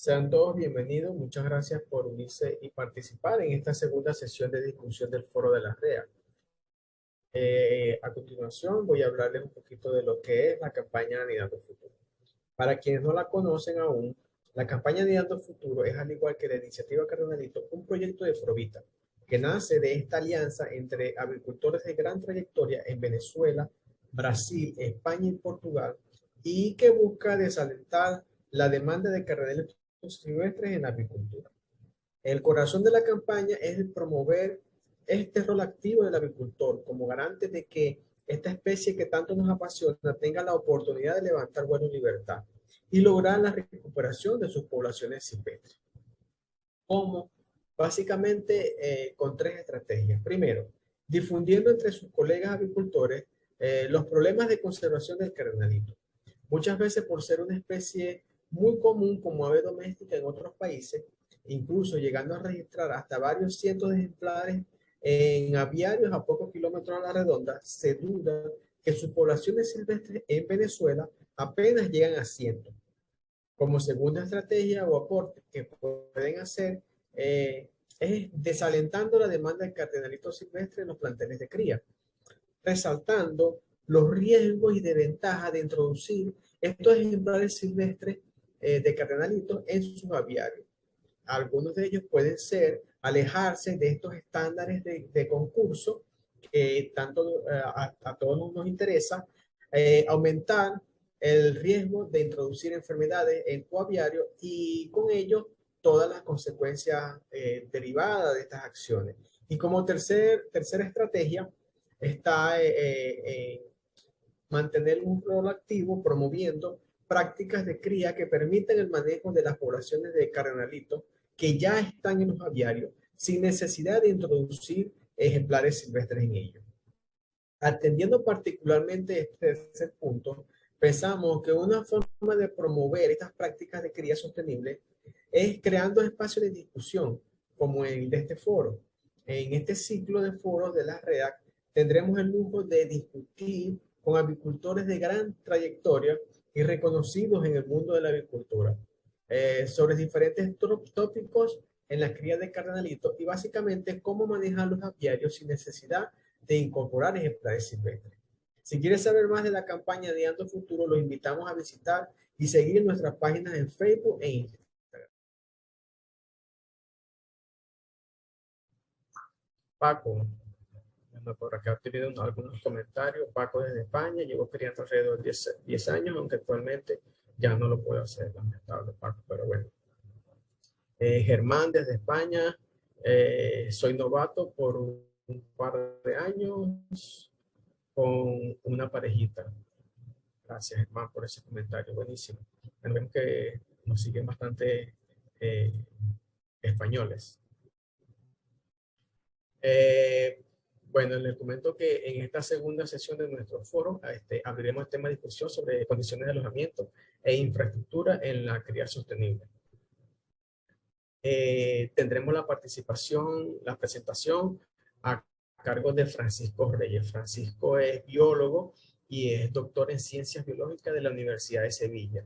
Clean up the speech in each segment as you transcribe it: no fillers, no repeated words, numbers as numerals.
Sean todos bienvenidos. Muchas gracias por unirse y participar en esta segunda sesión de discusión del Foro de la REA. A continuación voy a hablarles un poquito de lo que es la campaña Anidando Futuro. Para quienes no la conocen aún, la campaña Anidando Futuro es, al igual que la iniciativa Cardenalito, un proyecto de Frovita que nace de esta alianza entre agricultores de gran trayectoria en Venezuela, Brasil, España y Portugal, y que busca desalentar la demanda de cardenales silvestres en la agricultura. El corazón de la campaña es el promover este rol activo del agricultor como garante de que esta especie que tanto nos apasiona tenga la oportunidad de levantar vuelo en libertad y lograr la recuperación de sus poblaciones silvestres. ¿Cómo? Básicamente con tres estrategias. Primero, difundiendo entre sus colegas agricultores los problemas de conservación del cardenalito. Muchas veces por ser una especie muy común como ave doméstica en otros países, incluso llegando a registrar hasta varios cientos de ejemplares en aviarios a pocos kilómetros a la redonda, se duda que sus poblaciones silvestres en Venezuela apenas llegan a cientos. Como segunda estrategia o aporte que pueden hacer es desalentando la demanda de cardenalito silvestre en los planteles de cría, resaltando los riesgos y desventajas de introducir estos ejemplares silvestres de cardenalitos en sus aviarios. Algunos de ellos pueden ser alejarse de estos estándares de concurso que tanto a todos nos interesa, aumentar el riesgo de introducir enfermedades en tu aviario y con ello todas las consecuencias derivadas de estas acciones. Y como tercera estrategia está mantener un rol activo promoviendo prácticas de cría que permitan el manejo de las poblaciones de cardenalitos que ya están en los aviarios sin necesidad de introducir ejemplares silvestres en ellos. Atendiendo particularmente este tercer punto, pensamos que una forma de promover estas prácticas de cría sostenible es creando espacios de discusión, como el de este foro. En este ciclo de foros de la REAC tendremos el lujo de discutir con agricultores de gran trayectoria y reconocidos en el mundo de la agricultura sobre diferentes tópicos en la cría de cardenalitos y básicamente cómo manejar los aviarios sin necesidad de incorporar ejemplares silvestres. Si quieres saber más de la campaña de Ando Futuro, los invitamos a visitar y seguir nuestras páginas en Facebook e Instagram. Paco, por acá estoy viendo algunos comentarios. Paco desde España, llevo criando alrededor de 10 años, aunque actualmente ya no lo puedo hacer, lamentable Paco, pero bueno. Germán desde España, soy novato por un par de años con una parejita. Gracias, Germán, por ese comentario, buenísimo. Vemos que nos siguen bastante españoles. Bueno, les comento que en esta segunda sesión de nuestro foro abriremos el tema de discusión sobre condiciones de alojamiento e infraestructura en la cría sostenible. Tendremos la participación, la presentación a cargo de Francisco Reyes. Francisco es biólogo y es doctor en ciencias biológicas de la Universidad de Sevilla.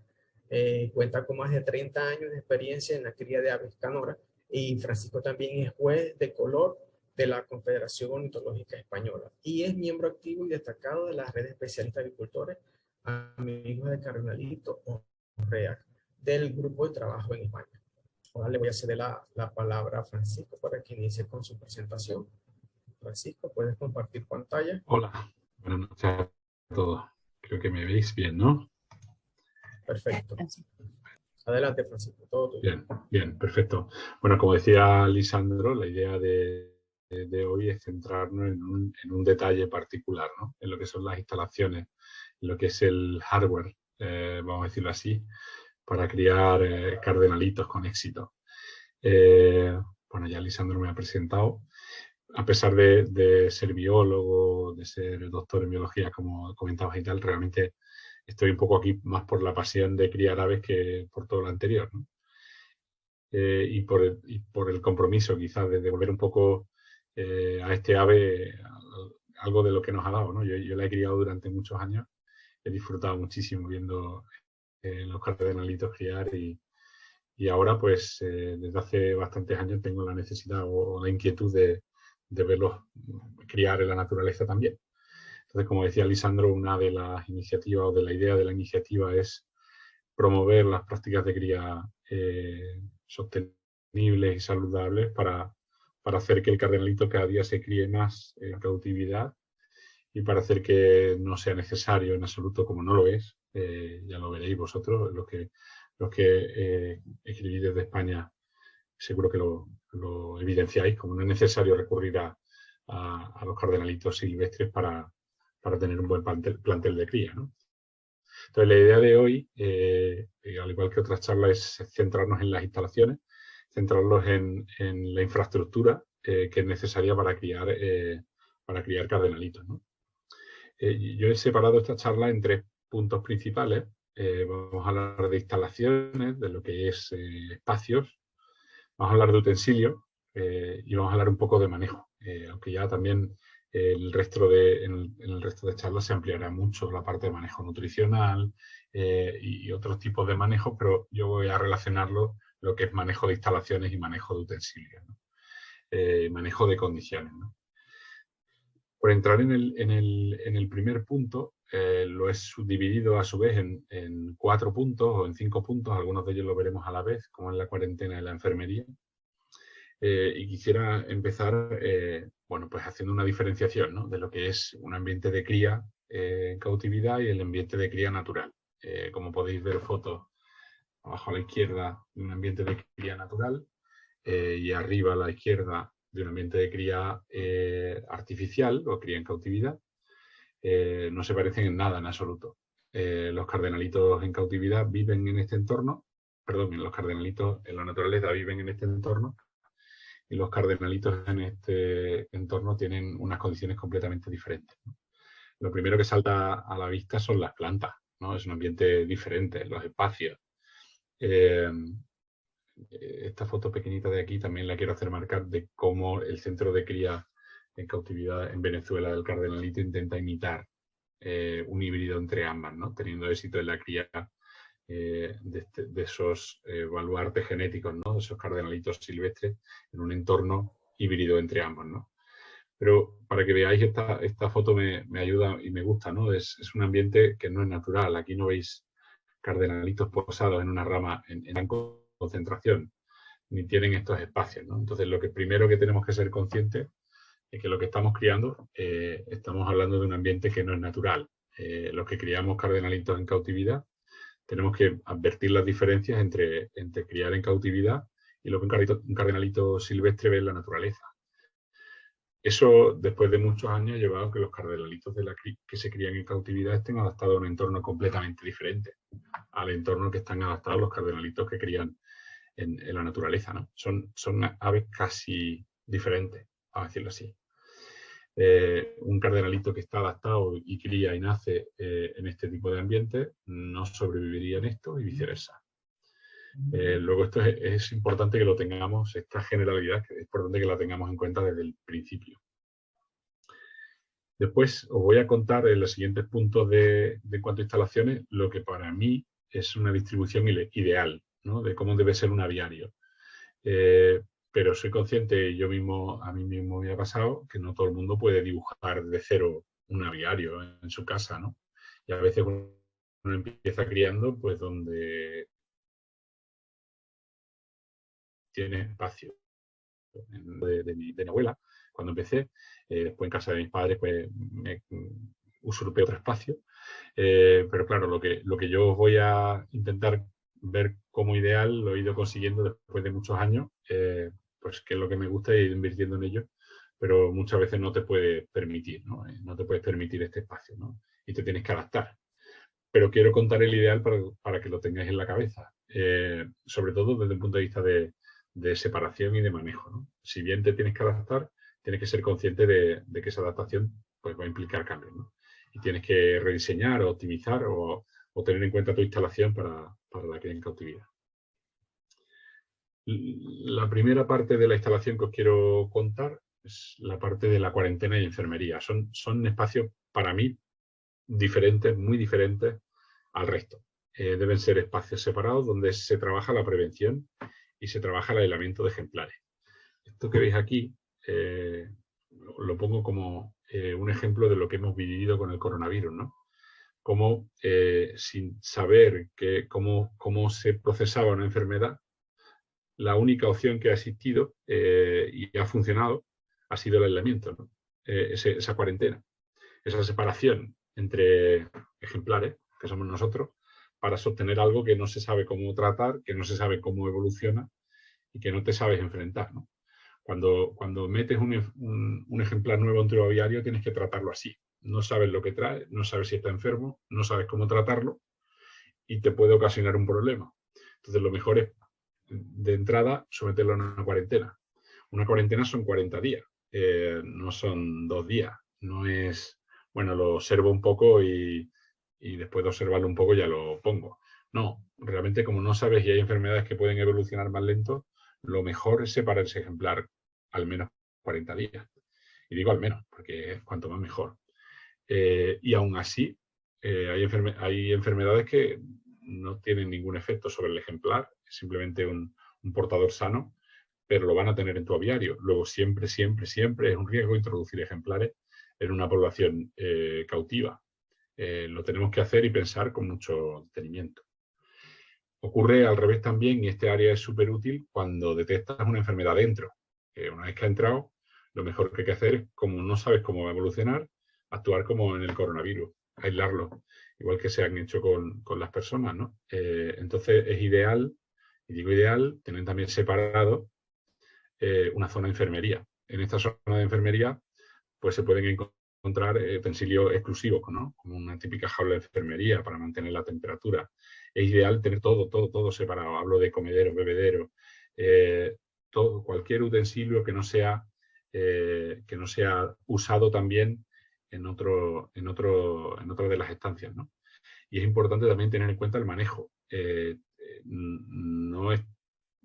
Cuenta con más de 30 años de experiencia en la cría de aves canora y Francisco también es juez de color de la Confederación Ornitológica Española y es miembro activo y destacado de la red de especialistas agricultores amigos de Cardenalito o REAC del grupo de trabajo en España. Ahora le voy a ceder la palabra a Francisco para que inicie con su presentación. Francisco, ¿puedes compartir pantalla? Hola, buenas noches a todos. Creo que me veis bien, ¿no? Perfecto. Adelante, Francisco, todo tuyo. Bien, bien, perfecto. Bueno, como decía Lisandro, la idea de hoy es centrarnos en un detalle particular, ¿no? En lo que son las instalaciones, en lo que es el hardware, vamos a decirlo así, para criar cardenalitos con éxito. Bueno, ya Lisandro me ha presentado. A pesar de ser biólogo, de ser doctor en biología, como comentabas y tal, realmente estoy un poco aquí más por la pasión de criar aves que por todo lo anterior, ¿no? Y por el compromiso quizás de devolver un poco a este ave algo de lo que nos ha dado, ¿no? Yo la he criado durante muchos años, he disfrutado muchísimo viendo los cardenalitos criar y y ahora, pues, desde hace bastantes años tengo la necesidad o la inquietud de verlos criar en la naturaleza también. Entonces, como decía Lisandro, una de las iniciativas o de la idea de la iniciativa es promover las prácticas de cría sostenibles y saludables para hacer que el cardenalito cada día se críe más en cautividad y para hacer que no sea necesario en absoluto, como no lo es, ya lo veréis vosotros, los que escribís desde España, seguro que lo evidenciáis, como no es necesario recurrir a los cardenalitos silvestres para tener un buen plantel de cría, ¿no? Entonces, la idea de hoy, al igual que otras charlas, es centrarnos en las instalaciones, centrarlos en la infraestructura que es necesaria para criar cardenalitos, ¿no? Yo he separado esta charla en 3 puntos principales. Vamos a hablar de instalaciones, de lo que es espacios, vamos a hablar de utensilios y vamos a hablar un poco de manejo, aunque ya también en el resto de charlas se ampliará mucho la parte de manejo nutricional y otros tipos de manejo, pero yo voy a relacionarlo lo que es manejo de instalaciones y manejo de utensilios, ¿no? Manejo de condiciones, ¿no? Por entrar en el primer punto, lo he subdividido a su vez en 4 puntos o en 5 puntos, algunos de ellos lo veremos a la vez, como en la cuarentena y la enfermería. Y quisiera empezar, bueno, pues haciendo una diferenciación, ¿no?, de lo que es un ambiente de cría en cautividad y el ambiente de cría natural. Como podéis ver fotos abajo a la izquierda de un ambiente de cría natural y arriba a la izquierda de un ambiente de cría artificial o cría en cautividad. No se parecen en nada en absoluto. Los cardenalitos en cautividad viven en este entorno, perdón, los cardenalitos en la naturaleza viven en este entorno y los cardenalitos en este entorno tienen unas condiciones completamente diferentes, ¿no? Lo primero que salta a la vista son las plantas, ¿no? Es un ambiente diferente, los espacios. Esta foto pequeñita de aquí también la quiero hacer marcar de cómo el centro de cría en cautividad en Venezuela del cardenalito intenta imitar un híbrido entre ambas, ¿no?, teniendo éxito en la cría de esos baluartes genéticos, ¿no?, de esos cardenalitos silvestres en un entorno híbrido entre ambos, ¿no? Pero para que veáis, esta foto me ayuda y me gusta, ¿no? Es un ambiente que no es natural. Aquí no veis cardenalitos posados en una rama en gran concentración, ni tienen estos espacios, ¿no? Entonces, lo que primero que tenemos que ser conscientes es que lo que estamos criando, estamos hablando de un ambiente que no es natural. Los que criamos cardenalitos en cautividad, tenemos que advertir las diferencias entre criar en cautividad y lo que un cardenalito silvestre ve en la naturaleza. Eso, después de muchos años, ha llevado a que los cardenalitos que se crían en cautividad estén adaptados a un entorno completamente diferente al entorno que están adaptados los cardenalitos que crían en la naturaleza, ¿no? Son aves casi diferentes, a decirlo así. Un cardenalito que está adaptado y cría y nace en este tipo de ambiente no sobreviviría en esto y viceversa. Luego esto es importante que lo tengamos, esta generalidad, que es importante que la tengamos en cuenta desde el principio. Después os voy a contar en los siguientes puntos de cuanto a instalaciones lo que para mí es una distribución ideal, ¿no?, de cómo debe ser un aviario. Pero soy consciente, a mí mismo me ha pasado, que no todo el mundo puede dibujar de cero un aviario en su casa, ¿no? Y a veces uno empieza criando pues donde tiene espacio. De mi abuela, cuando empecé, después en casa de mis padres, pues me usurpé otro espacio. Pero claro, lo que yo voy a intentar ver como ideal lo he ido consiguiendo después de muchos años, pues que es lo que me gusta, e ir invirtiendo en ello, pero muchas veces no te puedes permitir, ¿no? No te puedes permitir este espacio, ¿no? Y te tienes que adaptar. Pero quiero contar el ideal para que lo tengáis en la cabeza, sobre todo desde el punto de vista de separación y de manejo, ¿no? Si bien te tienes que adaptar, tienes que ser consciente de que esa adaptación pues, va a implicar cambios, ¿no? Y tienes que rediseñar o optimizar o tener en cuenta tu instalación para la cría en cautividad. La primera parte de la instalación que os quiero contar es la parte de la cuarentena y enfermería. Son espacios, para mí, diferentes, muy diferentes al resto. deben ser espacios separados donde se trabaja la prevención y se trabaja el aislamiento de ejemplares. Esto que veis aquí lo pongo como un ejemplo de lo que hemos vivido con el coronavirus, ¿no? Cómo sin saber cómo se procesaba una enfermedad, la única opción que ha existido y ha funcionado ha sido el aislamiento, ¿no? Esa cuarentena, esa separación entre ejemplares, que somos nosotros, para sostener algo que no se sabe cómo tratar, que no se sabe cómo evoluciona y que no te sabes enfrentar, ¿no? Cuando metes un ejemplar nuevo en tu aviario, tienes que tratarlo así. No sabes lo que trae, no sabes si está enfermo, no sabes cómo tratarlo y te puede ocasionar un problema. Entonces, lo mejor es, de entrada, someterlo a una cuarentena. Una cuarentena son 40 días, no son 2 días. No es, bueno, lo observo un poco y después de observarlo un poco ya lo pongo. No, realmente como no sabes y hay enfermedades que pueden evolucionar más lento, lo mejor es separar ese ejemplar al menos 40 días. Y digo al menos, porque cuanto más mejor. Y aún así, hay enfermedades que no tienen ningún efecto sobre el ejemplar, es simplemente un portador sano, pero lo van a tener en tu aviario. Luego siempre es un riesgo introducir ejemplares en una población cautiva. Lo tenemos que hacer y pensar con mucho detenimiento. Ocurre al revés también, y este área es súper útil cuando detectas una enfermedad dentro. Una vez que ha entrado, lo mejor que hay que hacer es, como no sabes cómo va a evolucionar, actuar como en el coronavirus, aislarlo, igual que se han hecho con las personas, ¿no? Entonces es ideal, y digo ideal, tener también separado una zona de enfermería. En esta zona de enfermería pues se pueden encontrar utensilios exclusivos, ¿no? Como una típica jaula de enfermería para mantener la temperatura. Es ideal tener todo separado. Hablo de comedero, bebedero, cualquier utensilio que no sea usado también en otra de las estancias, ¿no? Y es importante también tener en cuenta el manejo. No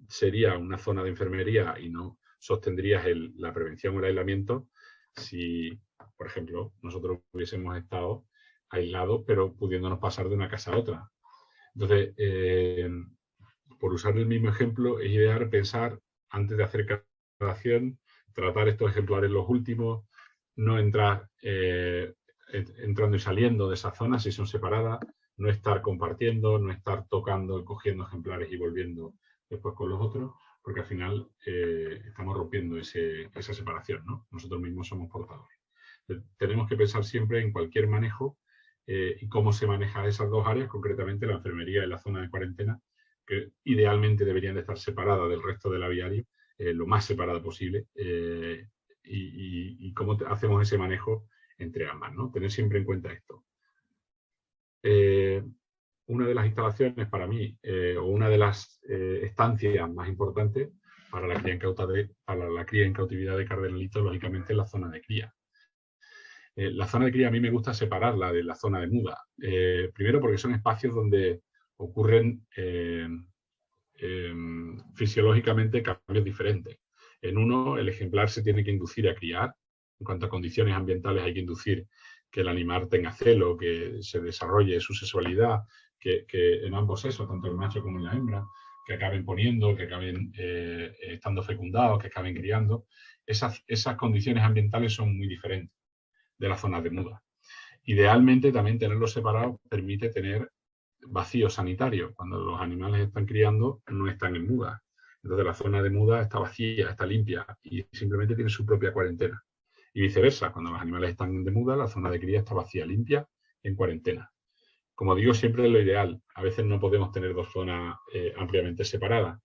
sería una zona de enfermería y no sostendrías la prevención o el aislamiento si, por ejemplo, nosotros hubiésemos estado aislados, pero pudiéndonos pasar de una casa a otra. Entonces, por usar el mismo ejemplo, es ideal pensar, antes de hacer cada acción, tratar estos ejemplares los últimos, no entrar entrando y saliendo de esas zonas si son separadas, no estar compartiendo, no estar tocando, cogiendo ejemplares y volviendo después con los otros, porque al final estamos rompiendo esa separación, ¿no? Nosotros mismos somos portadores. Tenemos que pensar siempre en cualquier manejo y cómo se maneja esas dos áreas, concretamente la enfermería y la zona de cuarentena, que idealmente deberían de estar separadas del resto del aviario, lo más separada posible, y cómo hacemos ese manejo entre ambas, ¿no? Tener siempre en cuenta esto. Una de las instalaciones para mí, o una de las estancias más importantes para la cría en cautividad de cardenalitos, lógicamente, es la zona de cría. La zona de cría a mí me gusta separarla de la zona de muda. Primero porque son espacios donde ocurren fisiológicamente cambios diferentes. En uno, el ejemplar se tiene que inducir a criar. En cuanto a condiciones ambientales, hay que inducir que el animal tenga celo, que se desarrolle su sexualidad, que en ambos sexos, tanto el macho como la hembra, que acaben poniendo, que acaben estando fecundados, que acaben criando. Esas condiciones ambientales son muy diferentes de las zonas de muda. Idealmente, también tenerlos separados permite tener vacío sanitario. Cuando los animales están criando, no están en muda. Entonces la zona de muda está vacía, está limpia y simplemente tiene su propia cuarentena. Y viceversa, cuando los animales están de muda, la zona de cría está vacía, limpia, en cuarentena. Como digo, siempre es lo ideal. A veces no podemos tener dos zonas ampliamente separadas.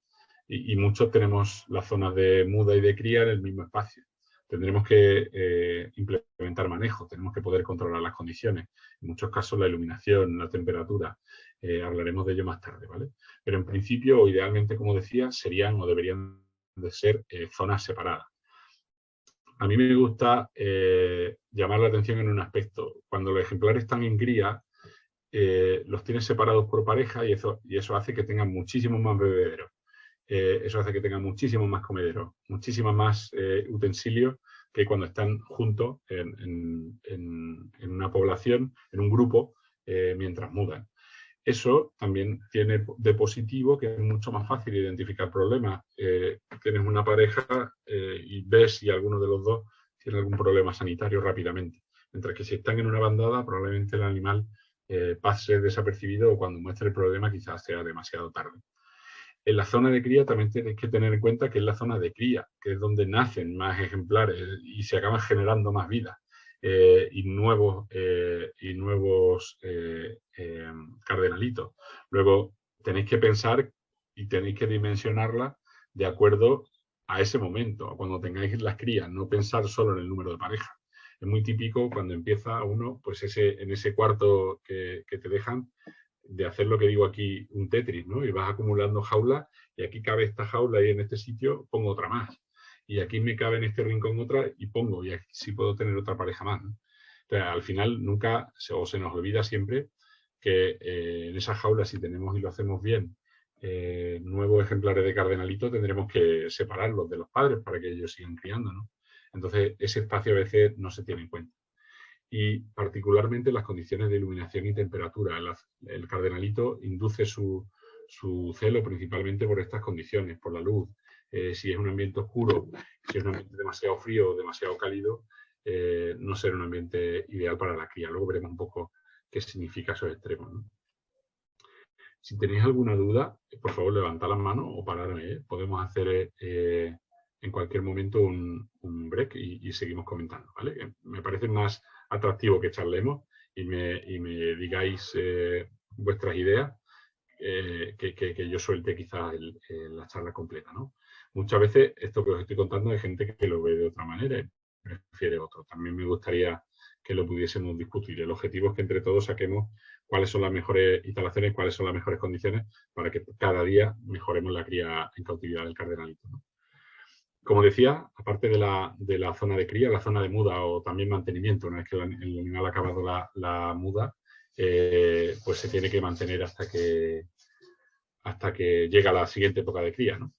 Y muchos tenemos las zonas de muda y de cría en el mismo espacio. Tendremos que implementar manejo, tenemos que poder controlar las condiciones. En muchos casos la iluminación, la temperatura. Hablaremos de ello más tarde, ¿vale? Pero en principio, o idealmente, como decía, serían o deberían de ser zonas separadas. A mí me gusta llamar la atención en un aspecto. Cuando los ejemplares están en cría, los tienes separados por pareja y eso hace que tengan muchísimos más bebederos. Eso hace que tengan muchísimos más comederos, muchísimos más utensilios que cuando están juntos en una población, en un grupo, mientras mudan. Eso también tiene de positivo que es mucho más fácil identificar problemas. Tienes una pareja y ves si alguno de los dos tiene algún problema sanitario rápidamente. Mientras que si están en una bandada, probablemente el animal pase desapercibido o cuando muestre el problema quizás sea demasiado tarde. En la zona de cría también tenéis que tener en cuenta que es la zona de cría, que es donde nacen más ejemplares y se acaban generando más vida y nuevos cardenalitos. Luego tenéis que pensar y tenéis que dimensionarla de acuerdo a ese momento, a cuando tengáis las crías, no pensar solo en el número de parejas. Es muy típico cuando empieza uno, pues en ese cuarto que te dejan, de hacer lo que digo aquí, un Tetris, ¿no? Y vas acumulando jaulas y aquí cabe esta jaula y en este sitio pongo otra más. Y aquí me cabe en este rincón otra y pongo, y aquí sí puedo tener otra pareja más, ¿no? Entonces, al final nunca, o se nos olvida siempre, que en esas jaulas, si tenemos y lo hacemos bien, nuevos ejemplares de cardenalito, tendremos que separarlos de los padres para que ellos sigan criando, ¿no? Entonces, ese espacio a veces no se tiene en cuenta. Y particularmente las condiciones de iluminación y temperatura. El cardenalito induce su celo principalmente por estas condiciones, por la luz. Si es un ambiente oscuro, si es un ambiente demasiado frío o demasiado cálido, no será un ambiente ideal para la cría. Luego veremos un poco qué significa esos extremos, ¿no? Si tenéis alguna duda, por favor levantad la mano o pararme, ¿eh? Podemos hacer en cualquier momento un break y seguimos comentando, ¿vale? Me parece más atractivo que charlemos y me digáis vuestras ideas que yo suelte quizás la charla completa, ¿no? Muchas veces esto que os estoy contando hay gente que lo ve de otra manera y prefiere otro. También me gustaría que lo pudiésemos discutir. El objetivo es que entre todos saquemos cuáles son las mejores instalaciones, cuáles son las mejores condiciones para que cada día mejoremos la cría en cautividad del cardenalito, ¿no? Como decía, aparte de la zona de cría, la zona de muda o también mantenimiento, una vez que el animal ha acabado la muda, pues se tiene que mantener hasta que llega la siguiente época de cría, ¿no?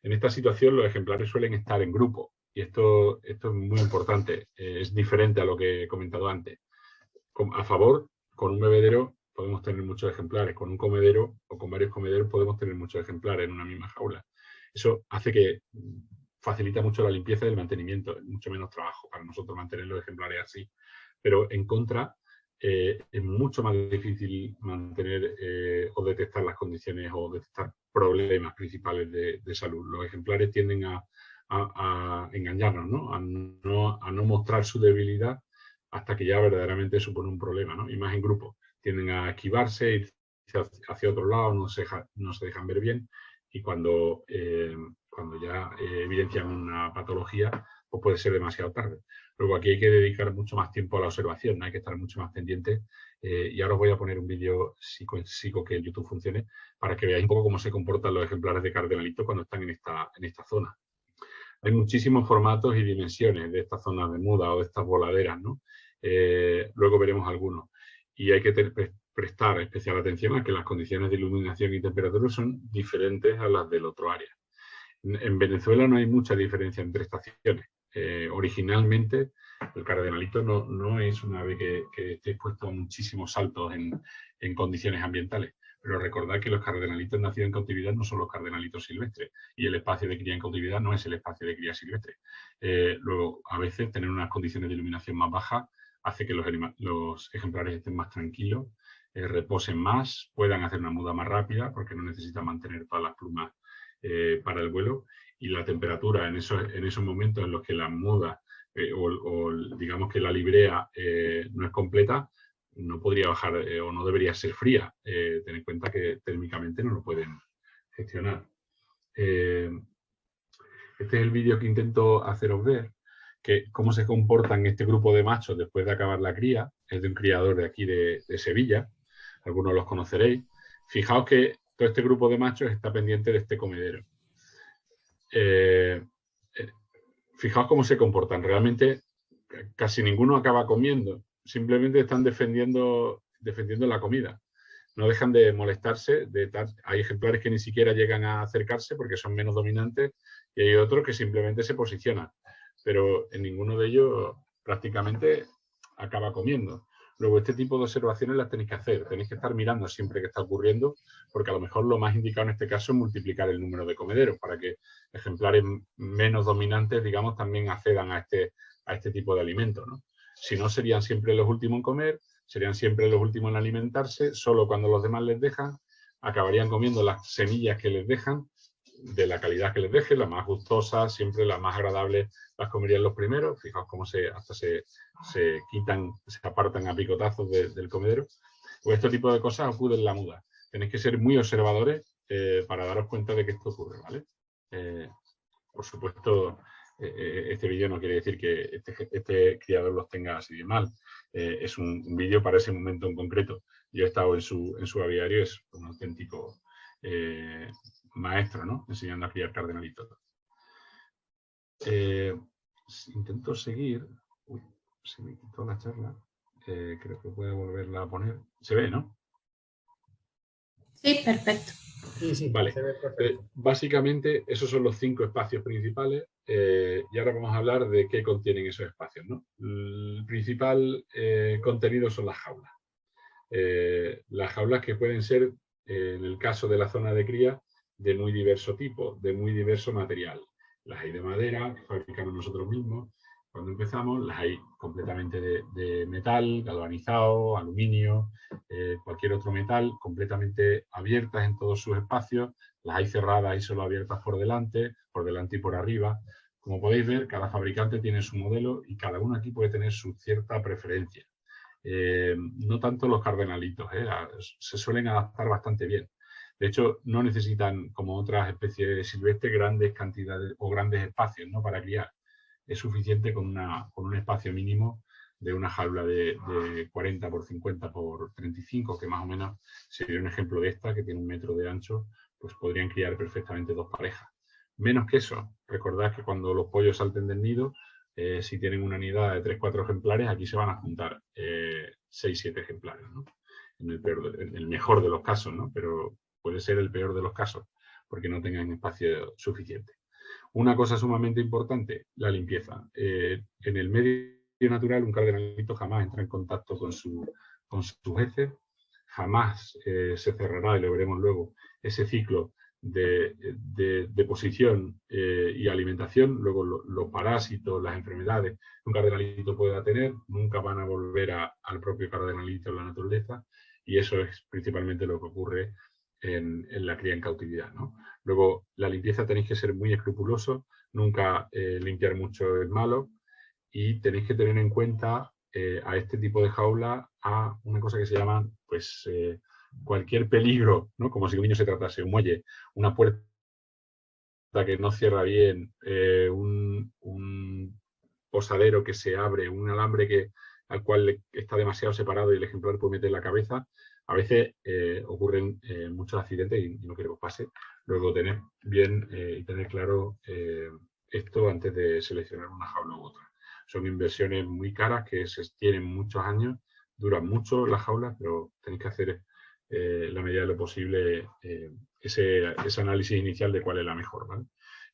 En esta situación los ejemplares suelen estar en grupo y esto es muy importante, es diferente a lo que he comentado antes. A favor, con un bebedero podemos tener muchos ejemplares, con un comedero o con varios comederos podemos tener muchos ejemplares en una misma jaula. Eso hace que facilita mucho la limpieza y el mantenimiento, es mucho menos trabajo para nosotros mantener los ejemplares así. Pero en contra, es mucho más difícil mantener o detectar las condiciones o detectar problemas principales de salud. Los ejemplares tienden a engañarnos, ¿no? A no mostrar su debilidad hasta que ya verdaderamente supone un problema, ¿no? Y más en grupo. Tienden a esquivarse, ir hacia otro lado, no se dejan ver bien y cuando ya evidencian una patología, pues puede ser demasiado tarde. Luego aquí hay que dedicar mucho más tiempo a la observación, hay que estar mucho más pendiente y ahora os voy a poner un vídeo, si consigo que el YouTube funcione, para que veáis un poco cómo se comportan los ejemplares de cardenalito cuando están en esta zona. Hay muchísimos formatos y dimensiones de estas zonas de muda o de estas voladeras, ¿no? Luego veremos algunos. Y hay que prestar especial atención a que las condiciones de iluminación y temperatura son diferentes a las del otro área. En Venezuela no hay mucha diferencia entre estaciones. Originalmente, el cardenalito no es un ave que esté expuesto a muchísimos saltos en condiciones ambientales. Pero recordad que los cardenalitos nacidos en cautividad no son los cardenalitos silvestres y el espacio de cría en cautividad no es el espacio de cría silvestre. Luego, a veces, tener unas condiciones de iluminación más bajas hace que los ejemplares estén más tranquilos, reposen más, puedan hacer una muda más rápida porque no necesitan mantener todas las plumas para el vuelo y la temperatura en esos momentos en los que la muda o digamos que la librea no es completa, no podría bajar o no debería ser fría. Ten en cuenta que térmicamente no lo pueden gestionar. Este es el vídeo que intento haceros ver, que cómo se comportan este grupo de machos después de acabar la cría. Es de un criador de aquí de Sevilla, algunos los conoceréis. Fijaos que todo este grupo de machos está pendiente de este comedero. Fijaos cómo se comportan. Realmente casi ninguno acaba comiendo. Simplemente están defendiendo la comida. No dejan de molestarse. Hay ejemplares que ni siquiera llegan a acercarse porque son menos dominantes y hay otros que simplemente se posicionan. Pero en ninguno de ellos prácticamente acaba comiendo. Luego, este tipo de observaciones las tenéis que hacer. Tenéis que estar mirando siempre que está ocurriendo, porque a lo mejor lo más indicado en este caso es multiplicar el número de comederos para que ejemplares menos dominantes, digamos, también accedan a este tipo de alimento, ¿no? Si no, serían siempre los últimos en comer, serían siempre los últimos en alimentarse, solo cuando los demás les dejan, acabarían comiendo las semillas que les dejan, de la calidad que les dejen, las más gustosas, siempre las más agradables las comerían los primeros. Fijaos cómo hasta se quitan, se apartan a picotazos del comedero. Pues este tipo de cosas ocurre en la muda. Tenéis que ser muy observadores para daros cuenta de que esto ocurre, ¿vale? Por supuesto, este vídeo no quiere decir que este criador los tenga así de mal. Es un vídeo para ese momento en concreto. Yo he estado en su aviario, es un auténtico maestro, ¿no? Enseñando a criar cardenalitos. Intento seguir. Uy, se me quitó la charla. Creo que puedo volverla a poner. Se ve, ¿no? Sí, perfecto. Sí, vale. Se ve perfecto. Básicamente, esos son los 5 espacios principales. Y ahora vamos a hablar de qué contienen esos espacios, ¿no? El principal contenido son las jaulas. Las jaulas que pueden ser, en el caso de la zona de cría, de muy diverso tipo, de muy diverso material. Las hay de madera, que fabricamos nosotros mismos. Cuando empezamos, las hay completamente de metal, galvanizado, aluminio, cualquier otro metal, completamente abiertas en todos sus espacios. Las hay cerradas y solo abiertas por delante y por arriba. Como podéis ver, cada fabricante tiene su modelo y cada uno aquí puede tener su cierta preferencia. No tanto los cardenalitos, se suelen adaptar bastante bien. De hecho, no necesitan, como otras especies silvestres, grandes cantidades o grandes espacios, ¿no?, para criar. Es suficiente con un espacio mínimo de una jaula de 40 por 50 por 35, que más o menos sería un ejemplo de esta, que tiene 1 metro de ancho, pues podrían criar perfectamente 2 parejas. Menos que eso, recordad que cuando los pollos salten del nido, si tienen una nidada de 3-4 ejemplares, aquí se van a juntar 6-7 ejemplares, ¿no? En el mejor de los casos, ¿no? Pero puede ser el peor de los casos, porque no tengan espacio suficiente. Una cosa sumamente importante, la limpieza. En el medio natural, un cardenalito jamás entra en contacto con sus heces, jamás se cerrará, y lo veremos luego, ese ciclo de deposición y alimentación. Luego los parásitos, las enfermedades que un cardenalito pueda tener, nunca van a volver al propio cardenalito en la naturaleza, y eso es principalmente lo que ocurre en la cría en cautividad, ¿no? Luego, la limpieza tenéis que ser muy escrupulosos, nunca limpiar mucho es malo, y tenéis que tener en cuenta a este tipo de jaula a una cosa que se llama, pues, cualquier peligro, ¿no? Como si un niño se tratase, un muelle, una puerta que no cierra bien, un posadero que se abre, un alambre al cual está demasiado separado y el ejemplar puede meter la cabeza. A veces ocurren muchos accidentes y no quiero que os pase. Luego tener bien y tener claro esto antes de seleccionar una jaula u otra. Son inversiones muy caras que se tienen muchos años, duran mucho las jaulas, pero tenéis que hacer la medida de lo posible ese análisis inicial de cuál es la mejor, ¿vale?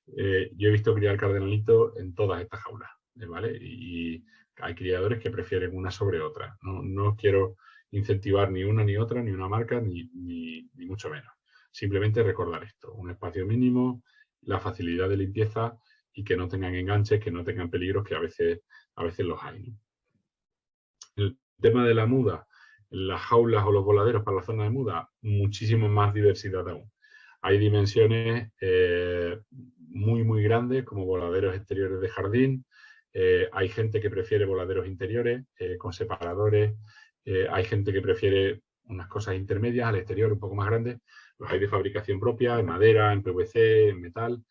Yo he visto criar cardenalito en todas estas jaulas, ¿vale? Y hay criadores que prefieren una sobre otra. No quiero incentivar ni una ni otra, ni una marca, ni mucho menos. Simplemente recordar esto, un espacio mínimo, la facilidad de limpieza y que no tengan enganches, que no tengan peligros, que a veces los hay, ¿no? El tema de la muda, las jaulas o los voladeros para la zona de muda, muchísimo más diversidad aún. Hay dimensiones muy grandes, como voladeros exteriores de jardín. Hay gente que prefiere voladeros interiores con separadores. Hay gente que prefiere unas cosas intermedias al exterior, un poco más grandes. Los hay de fabricación propia, en madera, en PVC, en metal.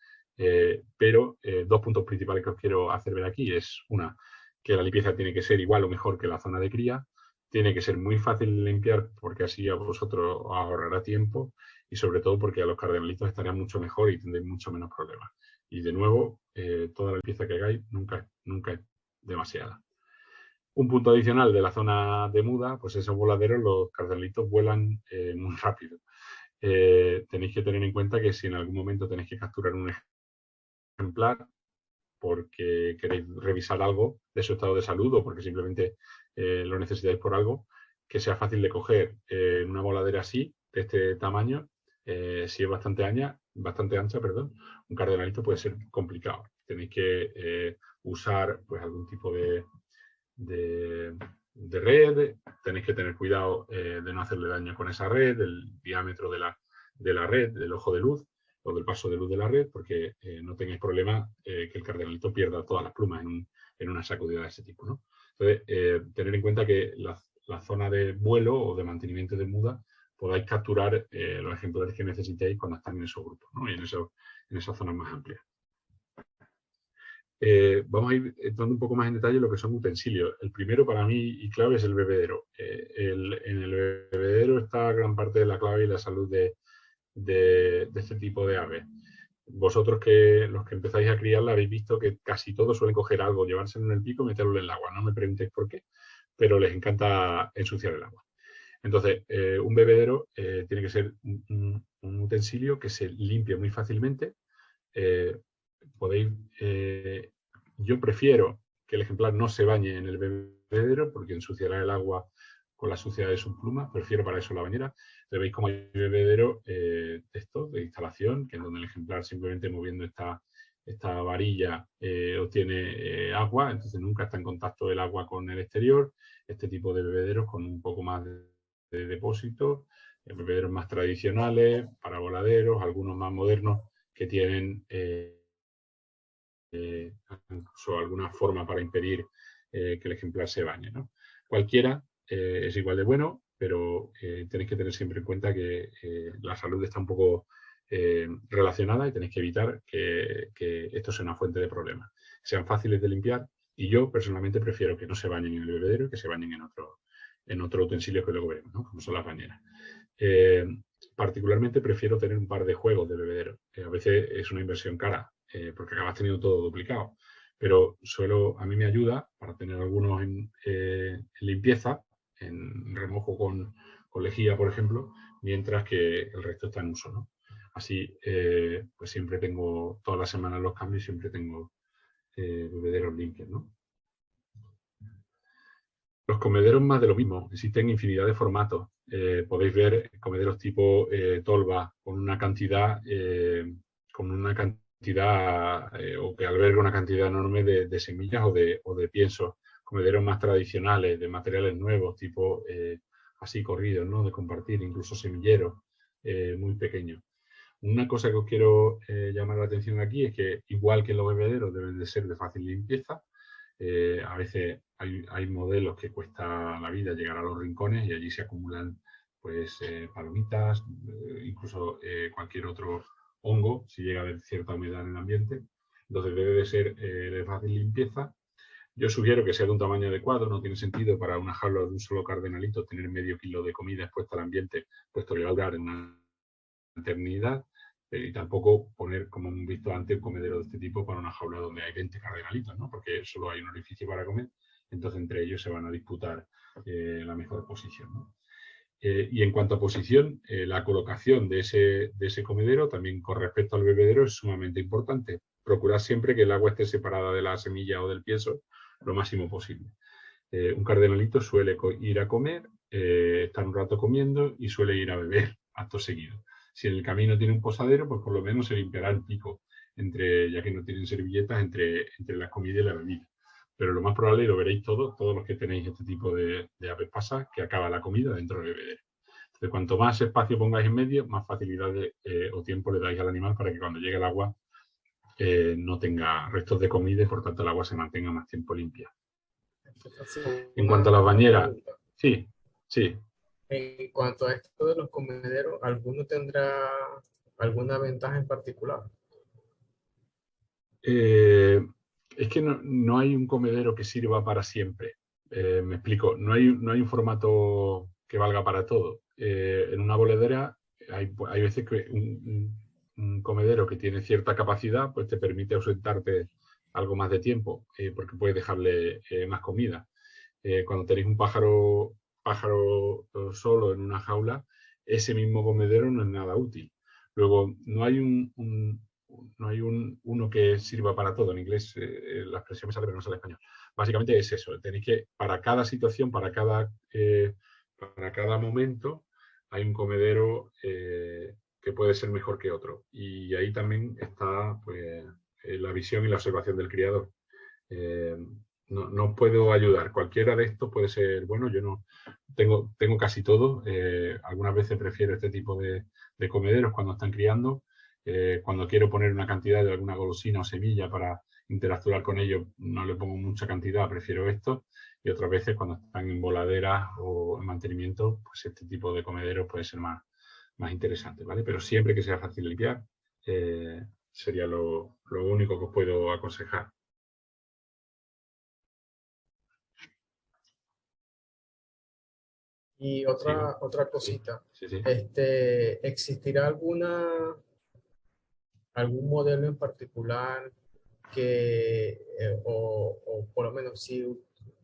Pero 2 puntos principales que os quiero hacer ver aquí es, una, que la limpieza tiene que ser igual o mejor que la zona de cría. Tiene que ser muy fácil de limpiar, porque así a vosotros os ahorrará tiempo, y sobre todo porque a los cardenalitos estarían mucho mejor y tendréis mucho menos problemas. Y de nuevo, toda la limpieza que hagáis nunca es demasiada. Un punto adicional de la zona de muda, pues esos voladeros, los cardenalitos vuelan muy rápido. Tenéis que tener en cuenta que si en algún momento tenéis que capturar un ejemplar porque queréis revisar algo de su estado de salud, o porque simplemente lo necesitáis por algo, que sea fácil de coger. En una voladera así, de este tamaño, si es bastante ancha, perdón, un cardenalito puede ser complicado. Tenéis que usar pues algún tipo de red, tenéis que tener cuidado de no hacerle daño con esa red, del diámetro de la red, del ojo de luz o del paso de luz de la red, porque no tengáis problema que el cardenalito pierda todas las plumas en una sacudida de ese tipo, ¿no? Entonces, tener en cuenta que la zona de vuelo o de mantenimiento de muda podáis capturar los ejemplares que necesitéis cuando están en esos grupos, ¿no? Y en esas zonas más amplias. Vamos a ir entrando un poco más en detalle en lo que son utensilios. El primero para mí y clave es el bebedero. En el bebedero está gran parte de la clave y la salud de este tipo de aves. Vosotros los que empezáis a criarla habéis visto que casi todos suelen coger algo, llevárselo en el pico y meterlo en el agua. No me preguntéis por qué, pero les encanta ensuciar el agua. Entonces, un bebedero tiene que ser un utensilio que se limpie muy fácilmente. Yo prefiero que el ejemplar no se bañe en el bebedero porque ensuciará el agua con la suciedad de sus plumas. Prefiero para eso la bañera. Entonces, veis como hay bebedero de instalación, que es donde el ejemplar simplemente moviendo esta varilla obtiene agua, entonces nunca está en contacto el agua con el exterior. Este tipo de bebederos con un poco más de depósito, bebederos más tradicionales, para voladeros, algunos más modernos que tienen incluso alguna forma para impedir que el ejemplar se bañe, ¿no? Cualquiera es igual de bueno, pero tenéis que tener siempre en cuenta que la salud está un poco relacionada y tenéis que evitar que esto sea una fuente de problemas. Sean fáciles de limpiar y yo personalmente prefiero que no se bañen en el bebedero y que se bañen en otro utensilio que luego veremos, ¿no? Como son las bañeras. Particularmente prefiero tener un par de juegos de bebedero. A veces es una inversión cara porque acabas teniendo todo duplicado. Pero a mí me ayuda para tener algunos en limpieza, en remojo con lejía, por ejemplo, mientras que el resto está en uso, ¿no? Así, pues siempre tengo, todas las semanas los cambios, siempre tengo bebederos limpios, ¿no? Los comederos más de lo mismo, existen infinidad de formatos. Podéis ver comederos tipo tolva con una cantidad o que alberga una cantidad enorme de semillas o de piensos. Comederos más tradicionales, de materiales nuevos, tipo así corridos, ¿no? De compartir, incluso semilleros muy pequeños. Una cosa que os quiero llamar la atención aquí es que, igual que los bebederos deben de ser de fácil limpieza, a veces hay modelos que cuesta la vida llegar a los rincones y allí se acumulan pues palomitas, incluso cualquier otro hongo, si llega a haber cierta humedad en el ambiente. Entonces debe de ser de fácil limpieza. Yo sugiero que sea de un tamaño adecuado, no tiene sentido para una jaula de un solo cardenalito tener medio kilo de comida expuesta al ambiente, puesto que va a durar en una eternidad. Y tampoco poner, como hemos visto antes, un comedero de este tipo para una jaula donde hay 20 cardenalitos, ¿no? Porque solo hay un orificio para comer, entonces entre ellos se van a disputar la mejor posición, ¿no? Y en cuanto a posición, la colocación de ese comedero, también con respecto al bebedero, es sumamente importante. Procurar siempre que el agua esté separada de la semilla o del pienso lo máximo posible. Un cardenalito suele ir a comer, estar un rato comiendo y suele ir a beber acto seguido. Si en el camino tiene un posadero, pues por lo menos se limpiará el pico, ya que no tienen servilletas, entre la comida y la bebida. Pero lo más probable, y lo veréis todos los que tenéis este tipo de aves pasas, que acaba la comida dentro del bebedero. Entonces, cuanto más espacio pongáis en medio, más facilidad o tiempo le dais al animal para que cuando llegue el agua no tenga restos de comida y por tanto el agua se mantenga más tiempo limpia. En cuanto a las bañeras, sí. En cuanto a esto de los comederos, ¿alguno tendrá alguna ventaja en particular? Es que no hay un comedero que sirva para siempre. Me explico, no hay un formato que valga para todo. En una boledera hay veces que un comedero que tiene cierta capacidad pues te permite ausentarte algo más de tiempo porque puedes dejarle más comida. Cuando tenéis un pájaro solo en una jaula, ese mismo comedero no es nada útil. Luego, no hay uno que sirva para todo. En inglés la expresión me sale, pero no sale en español. básicamente es eso. Tenéis que, para cada situación, para cada momento, hay un comedero que puede ser mejor que otro. Y ahí también está pues, la visión y la observación del criador. Eh, no puedo ayudar. Cualquiera de estos puede ser, bueno, yo no tengo casi todo. Algunas veces prefiero este tipo de comederos cuando están criando. Cuando quiero poner una cantidad de alguna golosina o semilla para interactuar con ellos, no le pongo mucha cantidad, prefiero esto. Y otras veces cuando están en voladeras o en mantenimiento, pues este tipo de comederos puede ser más interesante, ¿vale? Pero siempre que sea fácil limpiar, sería lo único que os puedo aconsejar. Y ¿Sigo? otra Sí, cosita, sí, sí. ¿existirá algún modelo en particular que, o por lo menos si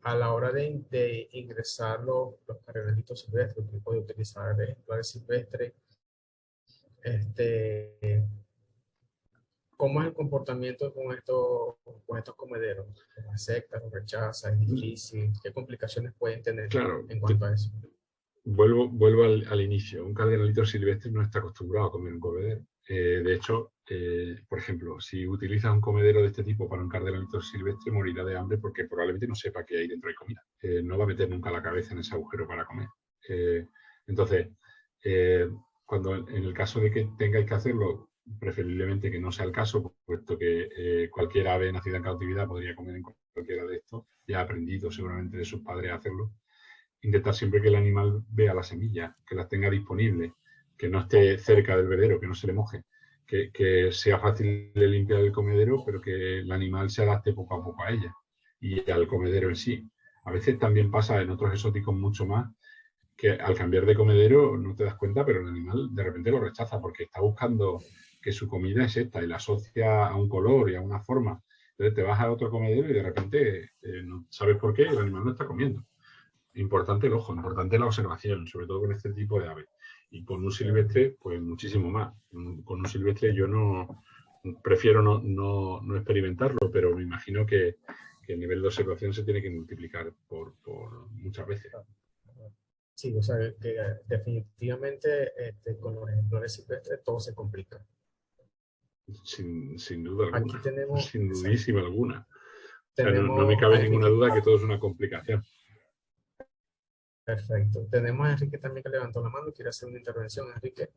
a la hora de ingresar los cardenalitos silvestres, que puede utilizar ejemplares silvestres, este, ¿cómo es el comportamiento con estos comederos? ¿Los acepta, los rechaza, es difícil? ¿Qué complicaciones pueden tener Claro, en cuanto a eso? vuelvo al inicio. Un cardenalito silvestre no está acostumbrado a comer un comedero. De hecho, por ejemplo, si utilizas un comedero de este tipo para un cardenalito silvestre, morirá de hambre porque probablemente no sepa que hay dentro de comida. No va a meter nunca la cabeza en ese agujero para comer. Entonces, eh, cuando en el caso de que tengáis que hacerlo, preferiblemente que no sea el caso, puesto que cualquier ave nacida en cautividad podría comer en cualquiera de estos, ya ha aprendido seguramente de sus padres a hacerlo. Intentar siempre que el animal vea la semilla, que las tenga disponibles, que no esté cerca del bebedero, que no se le moje, que sea fácil de limpiar el comedero, pero que el animal se adapte poco a poco a ella y al comedero en sí. A veces también pasa en otros exóticos mucho más que al cambiar de comedero no te das cuenta, pero el animal de repente lo rechaza porque está buscando que su comida es esta y la asocia a un color y a una forma. Entonces te vas a otro comedero y de repente no sabes por qué el animal no está comiendo. Importante el ojo, importante la observación, sobre todo con este tipo de aves. Y con un silvestre, pues muchísimo más. Con un silvestre yo prefiero no experimentarlo, pero me imagino que el nivel de observación se tiene que multiplicar por muchas veces. Sí, o sea, que definitivamente con los ejemplares silvestres todo se complica. Sin duda Aquí alguna, tenemos, sin exacto, dudísima alguna. O sea, no me tenemos cabe a ninguna Enrique, duda que todo es una complicación. perfecto. Tenemos a Enrique también que levantó la mano y quiere hacer una intervención. Enrique,